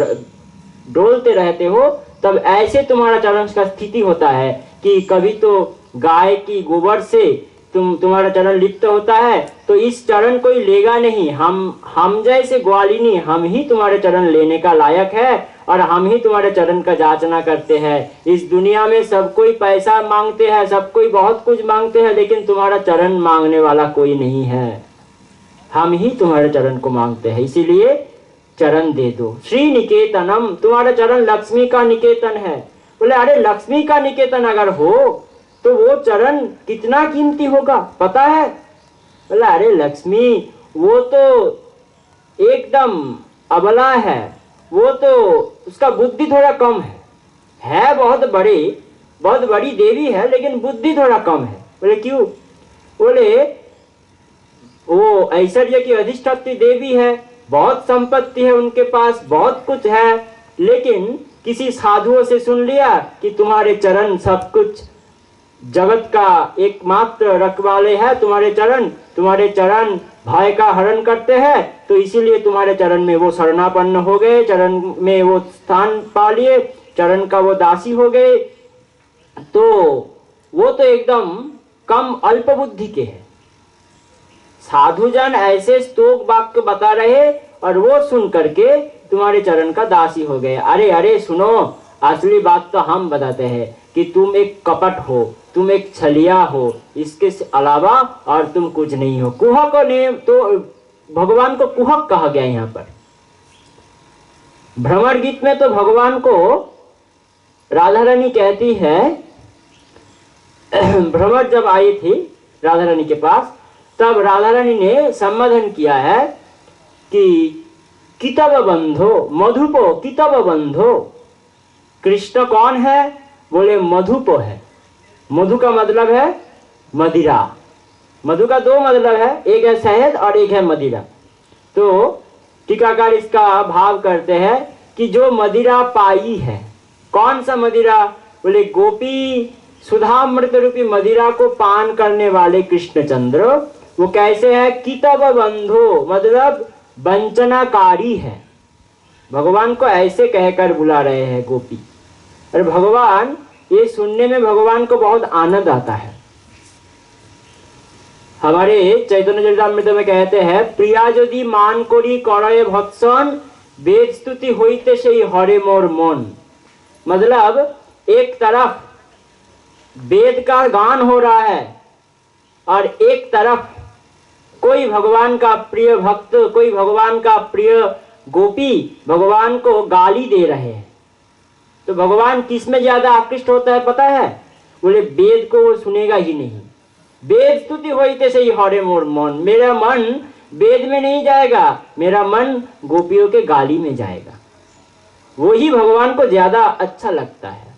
डोलते रहते हो तब ऐसे तुम्हारा चरण का स्थिति होता है कि कभी तो गाय की गोबर से तुम्हारा चरण लिप्त होता है, तो इस चरण कोई लेगा नहीं। हम जैसे ग्वालिनी, हम ही तुम्हारे चरण लेने का लायक है और हम ही तुम्हारे चरण का जांचना करते हैं। इस दुनिया में सब कोई पैसा मांगते हैं, सब कोई बहुत कुछ मांगते हैं, लेकिन तुम्हारा चरण मांगने वाला कोई नहीं है, हम ही तुम्हारे चरण को मांगते हैं, इसीलिए चरण दे दो। श्री निकेतनम, तुम्हारा चरण लक्ष्मी का निकेतन है। बोले अरे लक्ष्मी का निकेतन अगर हो तो वो चरण कितना कीमती होगा पता है? बोला अरे लक्ष्मी वो तो एकदम अबला है, वो तो उसका बुद्धि थोड़ा कम है बहुत बड़ी देवी है लेकिन बुद्धि थोड़ा कम है। बोले क्यों? बोले वो ऐश्वर्य की अधिष्ठात्री देवी है, बहुत संपत्ति है उनके पास, बहुत कुछ है, लेकिन किसी साधुओं से सुन लिया कि तुम्हारे चरण सब कुछ, जगत का एकमात्र रखवाले है तुम्हारे चरण भय का हरण करते हैं, तो इसीलिए तुम्हारे चरण में वो शरणापन्न हो गए, चरण में वो स्थान पा लिए, चरण का वो दासी हो गए। तो वो तो एकदम कम अल्प बुद्धि के हैं। साधुजन ऐसे स्तोक वाक्य बता रहे और वो सुन करके तुम्हारे चरण का दासी हो गए। अरे सुनो, असली बात तो हम बताते हैं कि तुम एक कपट हो, तुम एक छलिया हो, इसके अलावा और तुम कुछ नहीं हो। कुहक ने तो भगवान को कुहक कहा गया यहाँ पर। भ्रमर गीत में तो भगवान को राधा रानी कहती है, भ्रमर जब आई थी राधा रानी के पास, तब राधा रानी ने संबोधन किया है कि कितब बंधो मधुपो कितब बंधो। कृष्ण कौन है? बोले मधुपो है। मधु का मतलब है मदिरा। मधु का दो मतलब है, एक है शहद और एक है मदिरा। तो टीकाकार इसका भाव करते हैं कि जो मदिरा पाई है, कौन सा मदिरा? बोले गोपी सुधामृत रूपी मदिरा को पान करने वाले कृष्णचंद्र। वो कैसे है? कितब बंधो मतलब वंचनाकारी है। भगवान को ऐसे कहकर बुला रहे हैं गोपी। और भगवान, ये सुनने में भगवान को बहुत आनंद आता है। हमारे चैतन्य चरितामृत में कहते हैं, प्रिया यदि मान करी करय भत्सन, वेद स्तुति होइते से हरे मोर मन। मतलब एक तरफ वेद का गान हो रहा है और एक तरफ कोई भगवान का प्रिय भक्त, कोई भगवान का प्रिय गोपी भगवान को गाली दे रहे हैं। तो भगवान किस में ज्यादा आकृष्ट होता है पता है? बोले वेद को वो सुनेगा ही नहीं। वेद स्तुति होइते से ही हरे मोर मन, मेरा मन वेद में नहीं जाएगा, मेरा मन गोपियों के गाली में जाएगा। वही भगवान को ज्यादा अच्छा लगता है,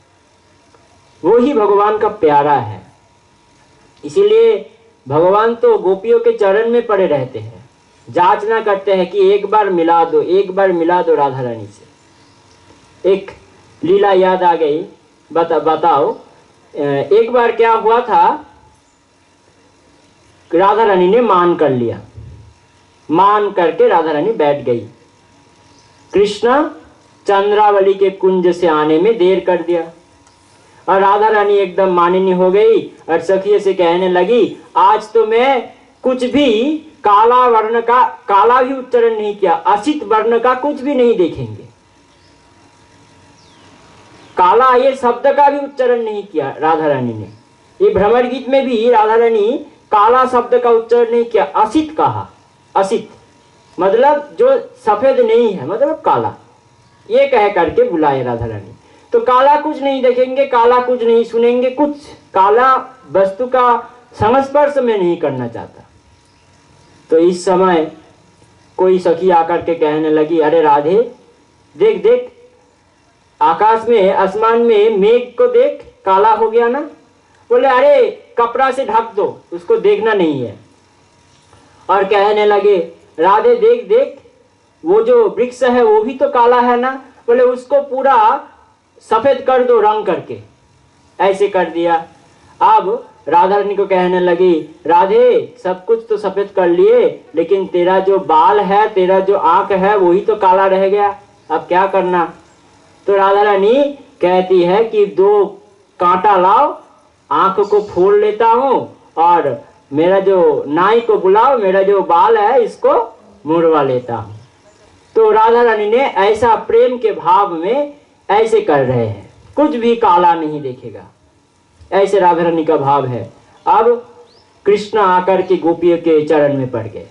वही भगवान का प्यारा है। इसीलिए भगवान तो गोपियों के चरण में पड़े रहते हैं, जांचना करते हैं कि एक बार मिला दो, एक बार मिला दो राधा रानी से। एक लीला याद आ गई, बताओ। एक बार क्या हुआ था, राधा रानी ने मान कर लिया, मान करके राधा रानी बैठ गई। कृष्ण चंद्रावली के कुंज से आने में देर कर दिया और राधा रानी एकदम मानिनी हो गई और सखियों से कहने लगी, आज तो मैं कुछ भी काला वर्ण का, काला भी उच्चारण नहीं किया, असित वर्ण का कुछ भी नहीं देखेंगे। काला ये शब्द का भी उच्चारण नहीं किया राधा रानी ने। ये भ्रमर गीत में भी राधा रानी काला शब्द का उच्चारण नहीं किया, असित कहा। असित मतलब जो सफेद नहीं है, मतलब काला, ये कह करके बुलाए राधा रानी। तो काला कुछ नहीं देखेंगे, काला कुछ नहीं सुनेंगे, कुछ काला वस्तु का संस्पर्श में नहीं करना चाहता। तो इस समय कोई सखी आकर के कहने लगी, अरे राधे देख देख, आकाश में, आसमान में मेघ को देख, काला हो गया ना। बोले अरे कपड़ा से ढक दो, उसको देखना नहीं है। और कहने लगे, राधे देख देख, वो जो वृक्ष है वो भी तो काला है ना। बोले उसको पूरा सफेद कर दो रंग करके। ऐसे कर दिया। अब राधा रानी को कहने लगी, राधे सब कुछ तो सफेद कर लिए, लेकिन तेरा जो बाल है, तेरा जो आंख है, वही तो काला रह गया, अब क्या करना। तो राधा रानी कहती है कि 2 कांटा लाओ, आंख को फोड़ लेता हूँ और मेरा जो नाई को बुलाओ, मेरा जो बाल है इसको मुड़वा लेता हूँ। तो राधा रानी ने ऐसा प्रेम के भाव में ऐसे कर रहे हैं, कुछ भी काला नहीं देखेगा, ऐसे राधा रानी का भाव है। अब कृष्ण आकर के गोपियों के चरण में पड़ गए,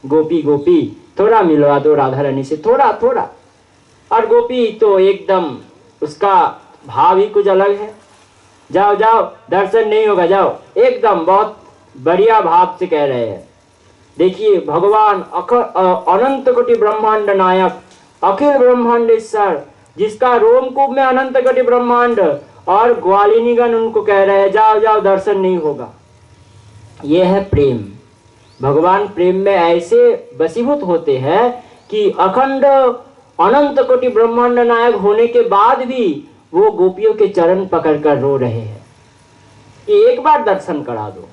गोपी गोपी थोड़ा मिलवा दो राधा रानी से, थोड़ा थोड़ा। और गोपी तो एकदम, उसका भाव ही कुछ अलग है, जाओ जाओ दर्शन नहीं होगा, जाओ, एकदम बहुत बढ़िया भाव से कह रहे हैं। देखिए भगवान अनंत कोटि ब्रह्मांड नायक, अखिल ब्रह्मांडेश्वर, जिसका रोमकूप में अनंत कोटि ब्रह्मांड, और ग्वालिनीगण उनको कह रहे हैं जाओ जाओ दर्शन नहीं होगा। यह है प्रेम। भगवान प्रेम में ऐसे वशीभूत होते हैं कि अखंड अनंत कोटि ब्रह्मांड नायक होने के बाद भी वो गोपियों के चरण पकड़कर रो रहे हैं कि एक बार दर्शन करा दो।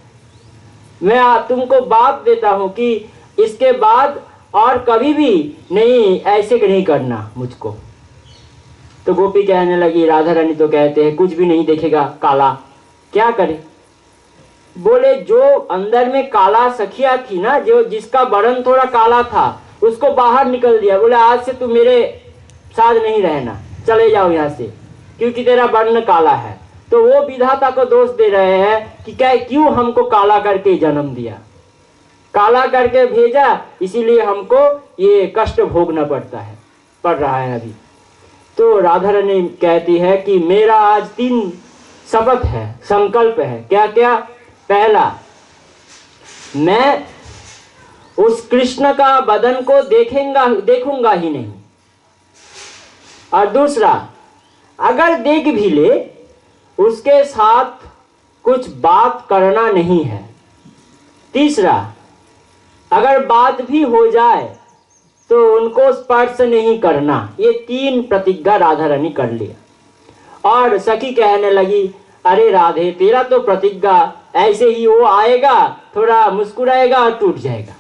मैं तुमको बात देता हूं कि इसके बाद और कभी भी नहीं, ऐसे नहीं करना मुझको। तो गोपी कहने लगी, राधा रानी तो कहते हैं कुछ भी नहीं देखेगा काला, क्या करे। बोले जो अंदर में काला सखिया थी ना, जो जिसका वर्ण थोड़ा काला था, उसको बाहर निकल दिया। बोले आज से तू मेरे साथ नहीं रहना, चले जाओ यहाँ से, क्योंकि तेरा वर्ण काला है। तो वो विधाता को दोष दे रहे हैं कि क्या, क्यों हमको काला करके जन्म दिया, काला करके भेजा, इसीलिए हमको ये कष्ट भोगना पड़ रहा है अभी। तो राधा रानी कहती है कि मेरा आज 3 शपथ है, संकल्प है। क्या क्या? पहला, मैं उस कृष्ण का बदन को देखूंगा ही नहीं। और दूसरा, अगर देख भी ले उसके साथ कुछ बात करना नहीं है। तीसरा, अगर बात भी हो जाए तो उनको स्पर्श नहीं करना। ये 3 प्रतिज्ञा राधा रानी कर लिया। और सखी कहने लगी, अरे राधे तेरा तो प्रतिज्ञा ऐसे ही, वो आएगा थोड़ा मुस्कुराएगा और टूट जाएगा,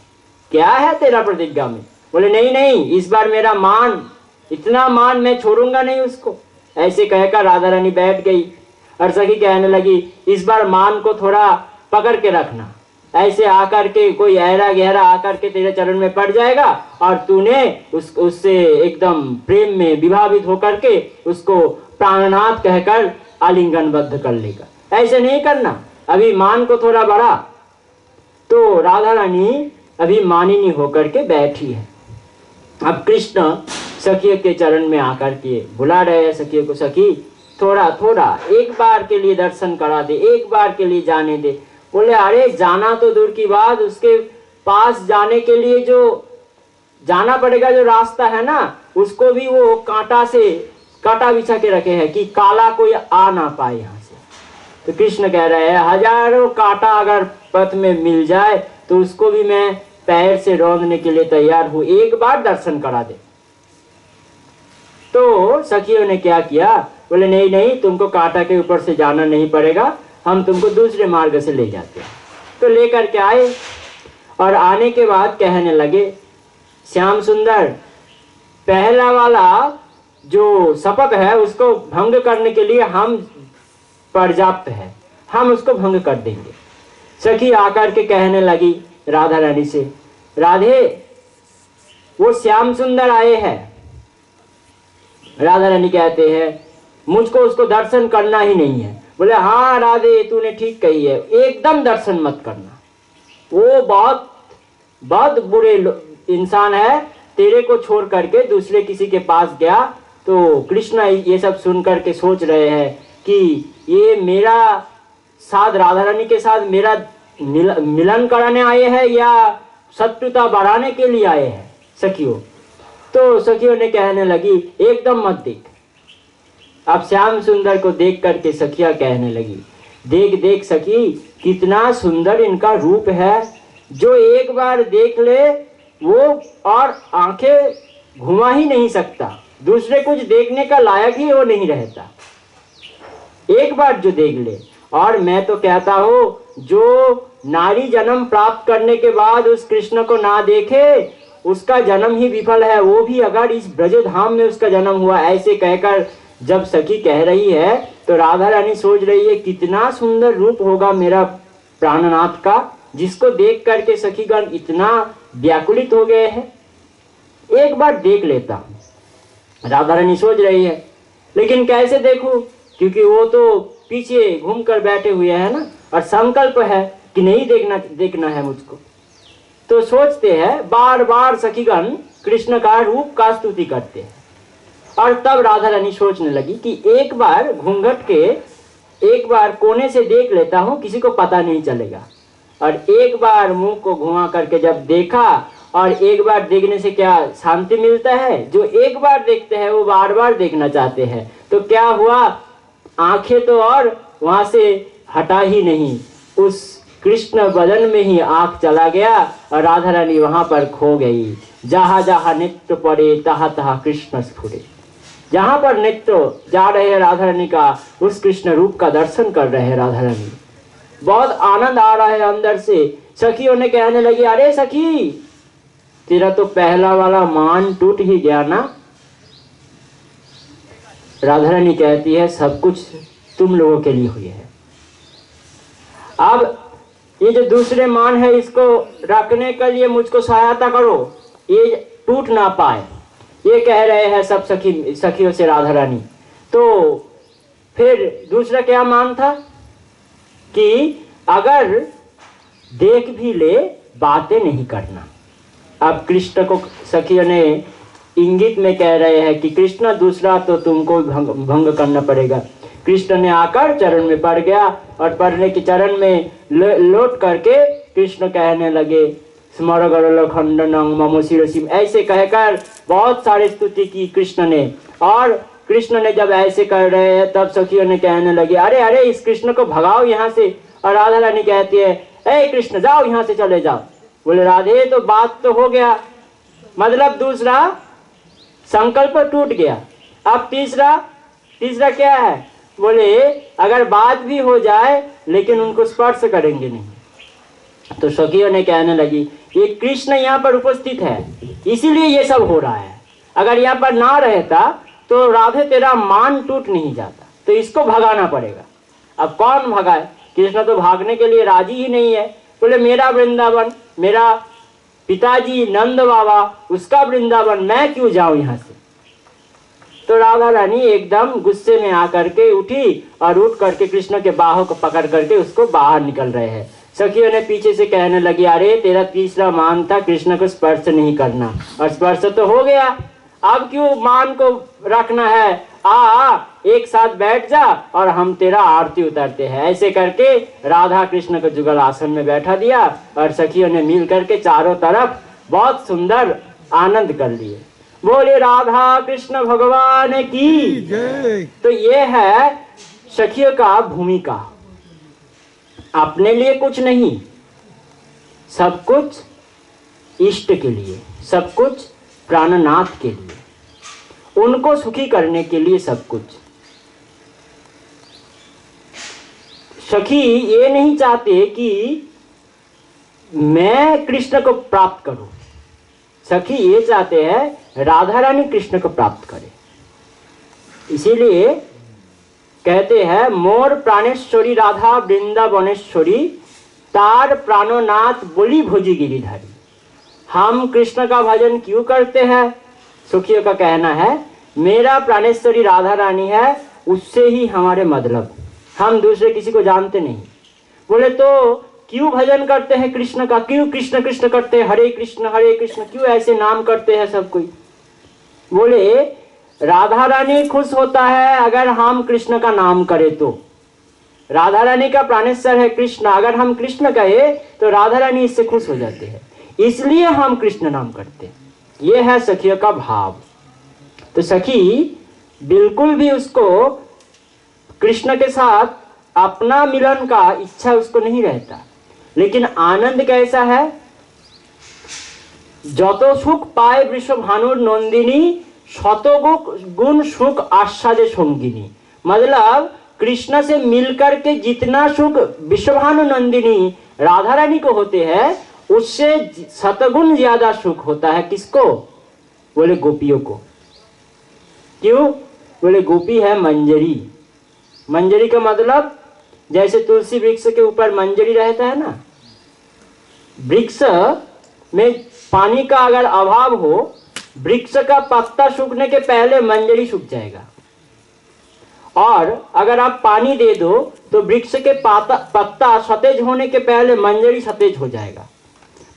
क्या है तेरा प्रतिज्ञा में, बोले नहीं नहीं, इस बार मेरा मान, इतना मान मैं छोड़ूंगा नहीं उसको। ऐसे कहकर राधा रानी बैठ गई और सखी कहने लगी इस बार मान को थोड़ा पकड़ के रखना, ऐसे आकर के कोई ऐरा गहरा आकर के तेरे चरण में पड़ जाएगा और तूने उससे एकदम प्रेम में विभावित होकर के उसको प्राणनाथ कहकर आलिंगनबद्ध कर लेगा। ऐसे नहीं करना, अभी मान को थोड़ा बढ़ा। तो राधा रानी अभी मानिनी होकर के बैठी है। अब कृष्ण सखियों के चरण में आकर के बुला रहे हैं सखियों को, सखी थोड़ा थोड़ा एक बार के लिए दर्शन करा दे, एक बार के लिए जाने दे। बोले अरे जाना तो दूर की बात, उसके पास जाने के लिए जो जाना पड़ेगा, जो रास्ता है ना, उसको भी वो कांटा बिछा के रखे हैं कि काला कोई आ ना पाए यहाँ से। तो कृष्ण कह रहे हैं हजारों कांटा अगर पथ में मिल जाए तो उसको भी मैं पैर से रौंदने के लिए तैयार हूं, एक बार दर्शन करा दे। तो सखियों ने क्या किया, बोले नहीं नहीं, तुमको कांटा के ऊपर से जाना नहीं पड़ेगा, हम तुमको दूसरे मार्ग से ले जाते हैं। तो लेकर के आए और आने के बाद कहने लगे श्याम सुंदर, पहला वाला जो शपथ है उसको भंग करने के लिए हम पर्याप्त है, हम उसको भंग कर देंगे। सखी आकर के कहने लगी राधा रानी से, राधे वो श्याम सुंदर आए हैं। राधा रानी कहते हैं मुझको उसको दर्शन करना ही नहीं है। बोले हाँ राधे तूने ठीक कही है, एकदम दर्शन मत करना, वो बहुत बहुत बुरे इंसान है, तेरे को छोड़ करके दूसरे किसी के पास गया। तो कृष्ण ये सब सुन करके सोच रहे हैं कि ये मेरा साथ राधा रानी के साथ मेरा मिलन कराने आए हैं या शत्रुता बढ़ाने के लिए आए हैं सखियों। तो सखियों ने कहने लगी एकदम मत देख। अब श्याम सुंदर को देख करके सखिया कहने लगी देख देख सखी कितना सुंदर इनका रूप है, जो एक बार देख ले वो और आंखें घुमा ही नहीं सकता, दूसरे कुछ देखने का लायक ही वो नहीं रहता, एक बार जो देख ले। और मैं तो कहता हूँ जो नारी जन्म प्राप्त करने के बाद उस कृष्ण को ना देखे उसका जन्म ही विफल है, वो भी अगर इस ब्रज धाम में उसका जन्म हुआ। ऐसे कहकर जब सखी कह रही है तो राधा रानी सोच रही है कितना सुंदर रूप होगा मेरा प्राणनाथ का, जिसको देख करके सखीगण इतना व्याकुलित हो गए हैं, एक बार देख लेता हूं। राधा रानी सोच रही है लेकिन कैसे देखूं, क्योंकि वो तो पीछे घूम कर बैठे हुए हैं ना, और संकल्प है कि नहीं देखना है मुझको। तो सोचते हैं, बार बार सखीगण कृष्ण का रूप का स्तुति करते हैं। और तब राधा रानी सोचने लगी कि एक बार घूंघट के एक बार कोने से देख लेता हूँ, किसी को पता नहीं चलेगा। और एक बार मुंह को घुमा करके जब देखा, और एक बार देखने से क्या शांति मिलता है, जो एक बार देखते हैं वो बार बार देखना चाहते हैं। तो क्या हुआ, आंखें तो और वहां से हटा ही नहीं, उस कृष्ण बदन में ही आंख चला गया और राधा रानी वहां पर खो गई। जहां जहां नित्य पड़े तहा तहा कृष्ण स्फुरे। जहां पर नित्य जा रहे हैं राधा रानी का, उस कृष्ण रूप का दर्शन कर रहे हैं राधा रानी। बहुत आनंद आ रहा है अंदर से। सखियों ने कहने लगी अरे सखी तेरा तो पहला वाला मान टूट ही गया ना। राधा रानी कहती है सब कुछ तुम लोगों के लिए हुई है, अब ये जो दूसरे मान है इसको रखने के लिए मुझको सहायता करो, ये टूट ना पाए, ये कह रहे हैं सब सखियों से राधा रानी। तो फिर दूसरा क्या मान था कि अगर देख भी ले बातें नहीं करना। अब कृष्ण को सखियों ने इंगित में कह रहे हैं कि कृष्ण दूसरा तो तुमको भंग करना पड़ेगा। कृष्ण ने आकर चरण में पड़ गया और पड़ने के चरण में लौट करके कृष्ण कहने लगे स्मर गरल खंडनम मम शिरसिम, ऐसे कहकर बहुत सारी स्तुति की कृष्ण ने। और कृष्ण ने जब ऐसे कर रहे हैं तब सखियों ने कहने लगे अरे अरे इस कृष्ण को भगाओ यहाँ से। और राधा रानी कहती है ए कृष्ण जाओ यहाँ से चले जाओ। बोले राधे तो बात तो हो गया, मतलब दूसरा संकल्प टूट गया, अब तीसरा क्या है, बोले अगर बात भी हो जाए लेकिन उनको स्पर्श करेंगे नहीं। तो सखियों ने कहने लगी ये कृष्ण यहाँ पर उपस्थित है, इसीलिए ये सब हो रहा है। अगर यहाँ पर ना रहता तो राधे तेरा मान टूट नहीं जाता, तो इसको भगाना पड़ेगा। अब कौन भगाए? कृष्ण तो भागने के लिए राजी ही नहीं है। बोले मेरा वृंदावन, मेरा पिताजी नंद बाबा, उसका वृंदावन, मैं क्यों जाऊं यहाँ से। तो राधा रानी एकदम गुस्से में आकर के उठी और उठ करके कृष्ण के बाहों को पकड़ करके उसको बाहर निकल रहे हैं। सखियों ने पीछे से कहने लगी, अरे तेरा तीसरा मान था कृष्ण को स्पर्श नहीं करना, और स्पर्श तो हो गया, अब क्यों मान को रखना है, आ एक साथ बैठ जा और हम तेरा आरती उतारते हैं। ऐसे करके राधा कृष्ण को जुगल आसन में बैठा दिया और सखियों ने मिल करके चारों तरफ बहुत सुंदर आनंद कर लिए। बोले राधा कृष्ण भगवान की जय। तो ये है सखियों का भूमिका। अपने लिए कुछ नहीं, सब कुछ इष्ट के लिए, सब कुछ प्राणनाथ के लिए, उनको सुखी करने के लिए सब कुछ। सखी ये नहीं चाहते कि मैं कृष्ण को प्राप्त करूं, सखी ये चाहते हैं राधा रानी कृष्ण को प्राप्त करे। इसीलिए कहते हैं मोर प्राणेश्वरी राधा वृंदावनेश्वरी, तार प्राणनाथ बोली भोजी गिरिधारी। हम कृष्ण का भजन क्यों करते हैं? सुखियों का कहना है मेरा प्राणेश्वरी राधा रानी है, उससे ही हमारे मतलब, हम दूसरे किसी को जानते नहीं। बोले तो क्यों भजन करते हैं कृष्ण का, क्यों कृष्ण कृष्ण करते हैं, हरे कृष्ण क्यों ऐसे नाम करते हैं सब कोई? बोले राधा रानी खुश होता है अगर हम कृष्ण का नाम करें तो। राधा रानी का प्राणेश्वर है कृष्ण, अगर हम कृष्ण कहे तो राधा रानी इससे खुश हो जाते हैं, इसलिए हम कृष्ण नाम करते हैं। ये है सखियों का भाव। तो सखी बिल्कुल भी उसको कृष्ण के साथ अपना मिलन का इच्छा उसको नहीं रहता, लेकिन आनंद कैसा है, যত सुख पाए वृषभानुर नंदिनी, शत गुण सुख आस्वादे संगिनी। मतलब कृष्ण से मिलकर के जितना सुख विश्वभानु नंदिनी राधा रानी को होते हैं, उससे शतगुण ज्यादा सुख होता है किसको? बोले गोपियों को। क्यों? बोले गोपी है मंजरी। मंजरी का मतलब जैसे तुलसी वृक्ष के ऊपर मंजरी रहता है ना, वृक्ष में पानी का अगर अभाव हो, वृक्ष का पत्ता सूखने के पहले मंजरी सूख जाएगा, और अगर आप पानी दे दो तो वृक्ष के पत्ता सतेज होने के पहले मंजरी सतेज हो जाएगा।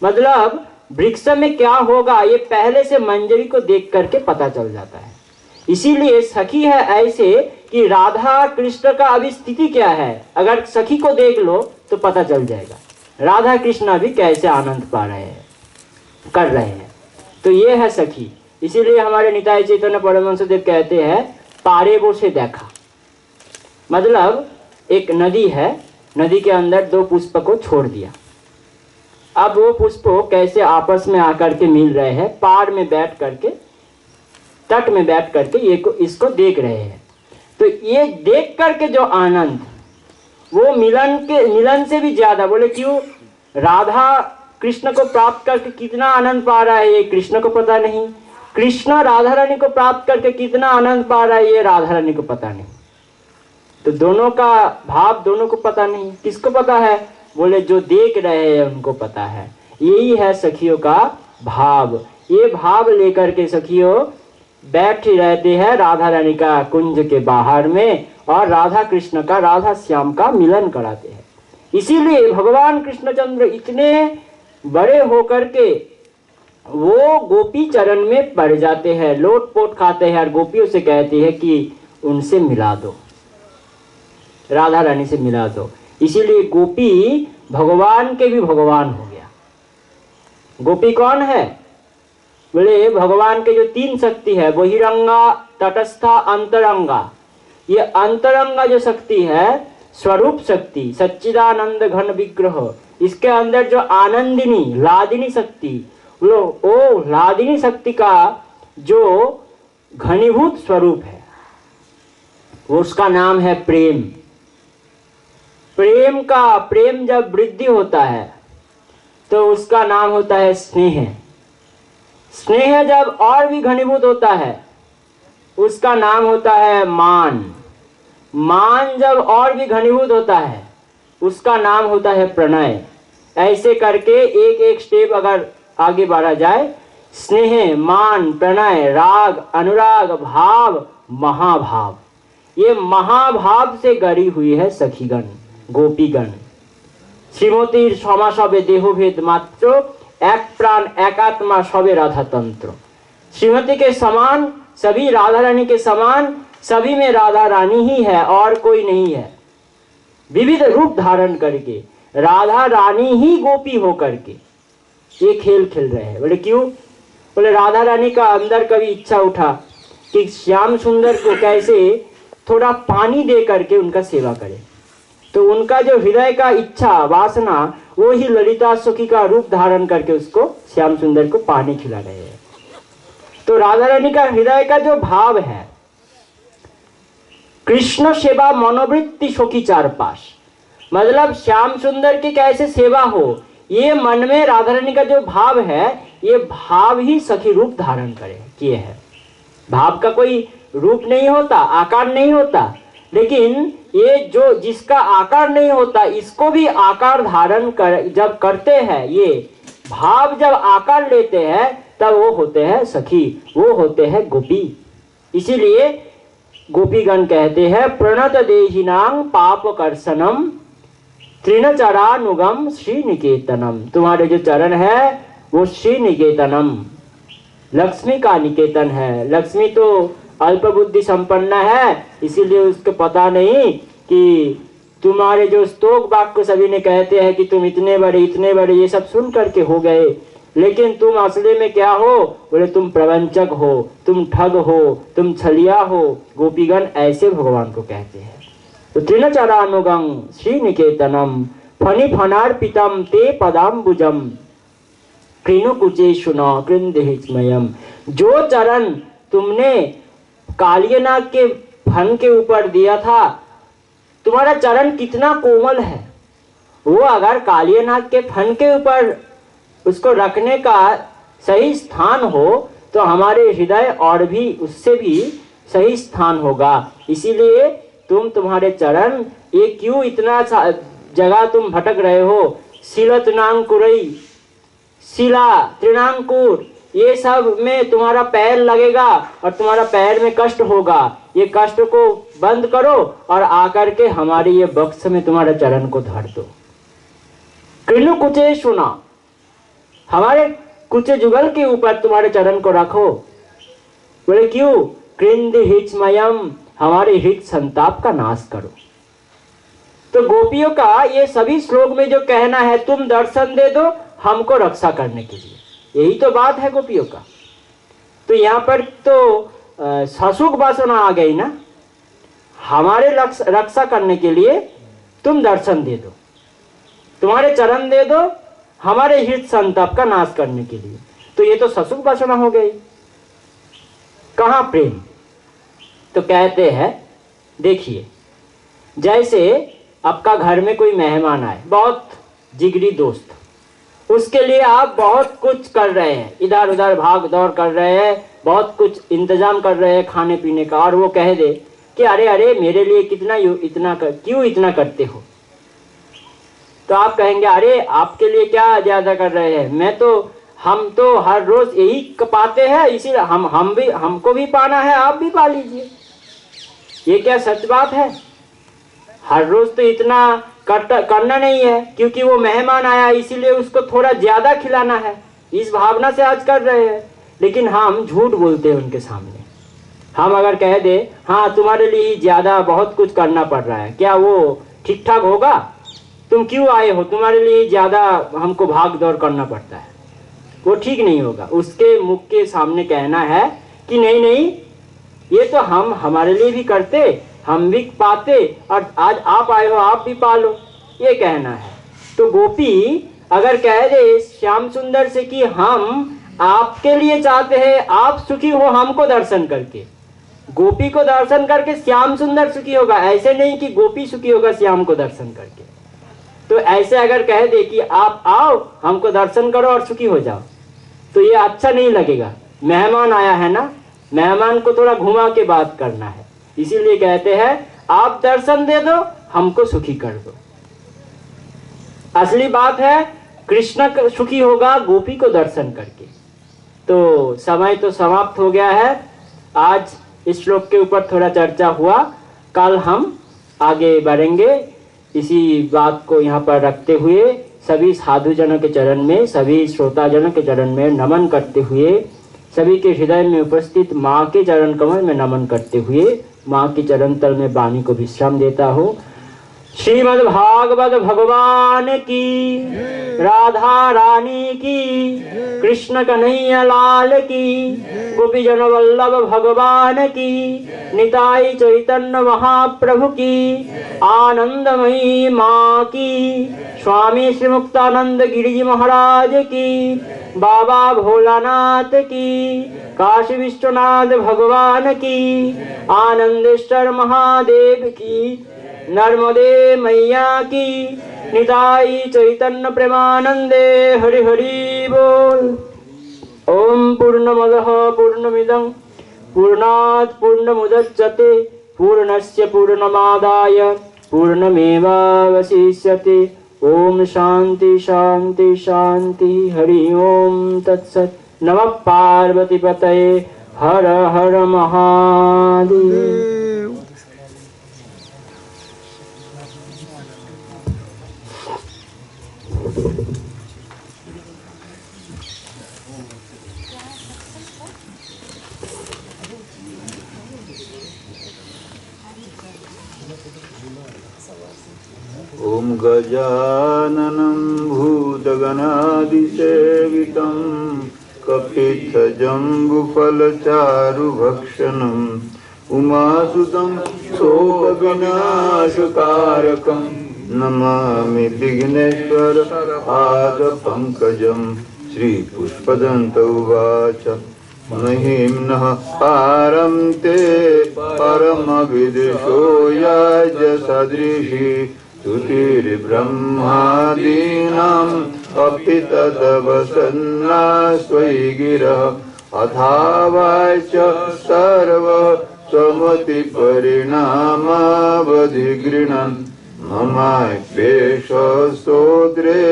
मतलब वृक्ष में क्या होगा ये पहले से मंजरी को देख करके पता चल जाता है। इसीलिए सखी है ऐसे कि राधा कृष्ण का अभी स्थिति क्या है, अगर सखी को देख लो तो पता चल जाएगा राधा कृष्ण अभी कैसे आनंद पा रहे हैं, कर रहे हैं। तो ये है सखी। इसीलिए हमारे निताई चैतन्य परमहंस देव कहते हैं पारे वो से देखा। मतलब एक नदी है, नदी के अंदर दो पुष्प को छोड़ दिया, अब वो पुष्प कैसे आपस में आकर के मिल रहे हैं, पार में बैठ करके, तट में बैठ करके ये इसको देख रहे हैं। तो ये देख करके जो आनंद, वो मिलन से भी ज्यादा। बोले क्यों? राधा कृष्ण को प्राप्त करके कितना आनंद पा रहा है ये कृष्ण को पता नहीं, कृष्ण राधा रानी को प्राप्त करके कितना आनंद पा रहा है ये राधा रानी को पता नहीं। तो दोनों का भाव दोनों को पता नहीं, किसको पता है? बोले जो देख रहे हैं उनको पता है। यही है सखियों का भाव। ये भाव लेकर के सखियों बैठ रहते हैं राधा रानी का कुंज के बाहर में, और राधा कृष्ण का, राधा श्याम का मिलन कराते हैं। इसीलिए भगवान कृष्णचंद्र इतने बड़े होकर के वो गोपी चरण में पड़ जाते हैं, लोट पोट खाते हैं और गोपियों से कहते हैं कि उनसे मिला दो, राधा रानी से मिला दो। इसीलिए गोपी भगवान के भी भगवान हो गया। गोपी कौन है? बोले भगवान के जो तीन शक्ति है, बहिरंगा, तटस्था, अंतरंगा। ये अंतरंगा जो शक्ति है, स्वरूप शक्ति, सच्चिदानंद घन विग्रह, इसके अंदर जो आनंदिनी लादिनी शक्ति, वो लादिनी शक्ति का जो घनीभूत स्वरूप है, वो उसका नाम है प्रेम। प्रेम जब वृद्धि होता है तो उसका नाम होता है स्नेह। स्नेह जब और भी घनीभूत होता है उसका नाम होता है मान। मान जब और भी घनीभूत होता है उसका नाम होता है प्रणय। ऐसे करके एक एक स्टेप अगर आगे बढ़ा जाए, स्नेह, मान, प्रणय, राग, अनुराग, भाव, महाभाव, ये महाभाव से गढ़ी हुई है सखीगण, गोपीगण। श्रीमती क्षमा सबे देहभेद मात्र, एक प्राण एक आत्मा सबे राधा तंत्र। श्रीमती के समान, सभी राधा रानी के समान, सभी में राधा रानी ही है और कोई नहीं है। विविध रूप धारण करके राधा रानी ही गोपी हो करके ये खेल खेल रहे हैं। बोले क्यों? बोले राधा रानी का अंदर कभी इच्छा उठा कि श्याम सुंदर को कैसे थोड़ा पानी दे करके उनका सेवा करे, तो उनका जो हृदय का इच्छा वासना वो ही ललिता सखी का रूप धारण करके उसको श्याम सुंदर को पानी खिला रहे हैं। तो राधा रानी का हृदय का जो भाव है, कृष्ण सेवा मनोवृत्ति सखी चार पास, मतलब श्याम सुंदर की कैसे सेवा हो, ये मन में राधा रानी का जो भाव है, ये भाव ही सखी रूप धारण करे किए है। भाव का कोई रूप नहीं होता, आकार नहीं होता, लेकिन ये जो जिसका आकार नहीं होता इसको भी आकार धारण कर जब करते हैं, ये भाव जब आकार लेते हैं तब वो होते हैं सखी, वो होते हैं गोपी। इसीलिए गोपीगण कहते हैं प्रणत देहिनां पाप कर्षणम तृणचरानुगम श्री निकेतनम। तुम्हारे जो चरण है वो श्री निकेतनम, लक्ष्मी का निकेतन है। लक्ष्मी तो अल्प बुद्धि संपन्न है, इसीलिए उसको पता नहीं कि तुम्हारे जो स्तोक वाक्य सभी ने कहते हैं कि तुम इतने बड़े ये सब सुन करके हो गए, लेकिन तुम असली में क्या हो? बोले तुम प्रवंचक हो, तुम ठग हो, तुम छलिया हो। गोपीगण ऐसे भगवान को कहते हैं। तो तृणचरानुगं श्री निकेतनम फणि फणार्पितम ते पदाम्बुजम कृणु कुचे सुनो कृंदहिस्मयम। जो चरण तुमने कालियनाग के फन के ऊपर दिया था, तुम्हारा चरण कितना कोमल है, वो अगर कालियनाग के फन के ऊपर उसको रखने का सही स्थान हो तो हमारे हृदय और भी उससे भी सही स्थान होगा। इसीलिए तुम्हारे चरण, ये क्यों इतना जगह तुम भटक रहे हो? शिला तृणांकुरई, शिला तृणांकुर, ये सब में तुम्हारा पैर लगेगा और तुम्हारा पैर में कष्ट होगा। ये कष्ट को बंद करो और आकर के हमारे ये बक्स में तुम्हारे चरण को धर दो। कृणु कुचे सुना, हमारे कुछ जुगल के ऊपर तुम्हारे चरण को रखो। बोले क्यों? कृंद हिचमयम, हमारे हित संताप का नाश करो। तो गोपियों का ये सभी श्लोक में जो कहना है, तुम दर्शन दे दो हमको रक्षा करने के लिए, यही तो बात है गोपियों का। तो यहाँ पर तो ससुख वासना आ गई ना, हमारे रक्षा करने के लिए तुम दर्शन दे दो, तुम्हारे चरण दे दो हमारे हित संताप का नाश करने के लिए। तो ये तो ससुख वासना हो गई, कहाँ प्रेम? तो कहते हैं देखिए, जैसे आपका घर में कोई मेहमान आए, बहुत जिगरी दोस्त, उसके लिए आप बहुत कुछ कर रहे हैं, इधर उधर भाग दौड़ कर रहे हैं, बहुत कुछ इंतजाम कर रहे हैं खाने पीने का, और वो कह दे कि अरे अरे मेरे लिए क्यों इतना करते हो? तो आप कहेंगे अरे आपके लिए क्या ज्यादा कर रहे हैं, हम तो हर रोज यही पाते हैं, इसीलिए हमको भी पाना है, आप भी पा लीजिए। ये क्या सच बात है? हर रोज तो इतना करना नहीं है, क्योंकि वो मेहमान आया इसीलिए उसको थोड़ा ज्यादा खिलाना है, इस भावना से आज कर रहे हैं। लेकिन हम झूठ बोलते हैं उनके सामने। हम अगर कह दे हाँ तुम्हारे लिए ही ज्यादा बहुत कुछ करना पड़ रहा है, क्या वो ठीक ठाक होगा? तुम क्यों आए हो, तुम्हारे लिए ज्यादा हमको भाग दौड़ करना पड़ता है, वो ठीक नहीं होगा। उसके मुख के सामने कहना है कि नहीं नहीं, ये तो हम हमारे लिए भी करते, हम भी पाते, और आज आप आए हो आप भी पालो, ये कहना है। तो गोपी अगर कह दे श्याम सुंदर से कि हम आपके लिए चाहते हैं, आप सुखी हो हमको दर्शन करके, गोपी को दर्शन करके श्याम सुंदर सुखी होगा, ऐसे नहीं कि गोपी सुखी होगा श्याम को दर्शन करके। तो ऐसे अगर कह दे कि आप आओ हमको दर्शन करो और सुखी हो जाओ, तो ये अच्छा नहीं लगेगा। मेहमान आया है ना, मेहमान को थोड़ा घुमा के बात करना है। इसीलिए कहते हैं आप दर्शन दे दो, हमको सुखी कर दो। असली बात है कृष्ण सुखी होगा गोपी को दर्शन करके। तो समय तो समाप्त हो गया है। आज इस श्लोक के ऊपर थोड़ा चर्चा हुआ, कल हम आगे बढ़ेंगे। इसी बात को यहाँ पर रखते हुए सभी साधुजनों के चरण में, सभी श्रोताजनों के चरण में नमन करते हुए, सभी के हृदय में उपस्थित माँ के चरण कमल में नमन करते हुए माँ के चरण तल में वाणी को विश्राम देता हूँ। श्रीमद् भागवत भगवान की, राधा रानी की, कृष्ण कन्हैया लाल की, गोपी जन वल्लभ भगवान की, निताई चैतन्य महाप्रभु की, आनंदमयी माँ की, स्वामी श्री मुक्तानंद गिरिजी महाराज की, बाबा भोलानाथ की, काशी विश्वनाथ भगवान की, आनंदेश्वर महादेव की, नर्मदे मैया की, निताई चैतन्य प्रेमानंदे हरि हरि बोल। ओम पूर्णमदः पूर्णमिदं पूर्णात् पूर्णमुदच्यते पूर्णस्य पूर्णमादाय पूर्णमेवावशिष्यते। ओम शांति शांति शांति। हरि ओम तत्सत्। नमः पार्वती पतये। हर हर महादेव। ओम गजाननं भूतगणादिसेवितं कपित्थजम्बुफलचारुभक्षणम् उमासुतं शोकविनाशकारकं नमामि विघ्नेश्वर पादपङ्कजं। श्रीपुष्पदन्त उवाच महिम्नः पारं ते परमविदुषो याजसदृशी स्तुतिर्ब्रह्मादीनाम् अपि तदवसन्नास्त्वयि गिरः अथावाच सर्व स्वमतिपरिणामावधिगृह्णन् ममाप्येषस्तोत्रे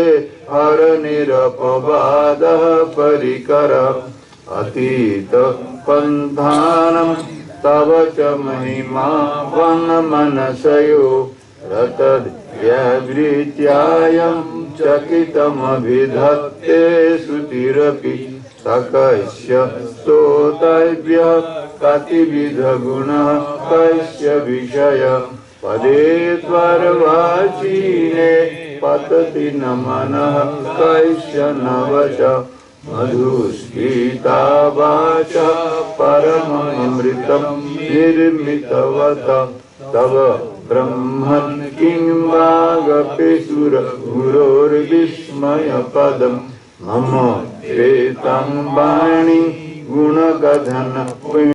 हरनिरपवादः परिकरः अतीतपन्थानं तव च महिमा वनमनसयो रतद्व्यावृत्यायं चकितमभिधत्ते श्रुतिरपि सकस्य स्तोतव्यः कतिविधगुणः कस्य विषय पदे त्वर्वाचीने पतति न मनः कस्य न वचः मधुस्मिता वाचा परममृतं निर्मितवत तव ब्रह्मन् किं वागपेसुर गुरोर्विस्मयपदं मम प्रेतं वाणी गुणगधन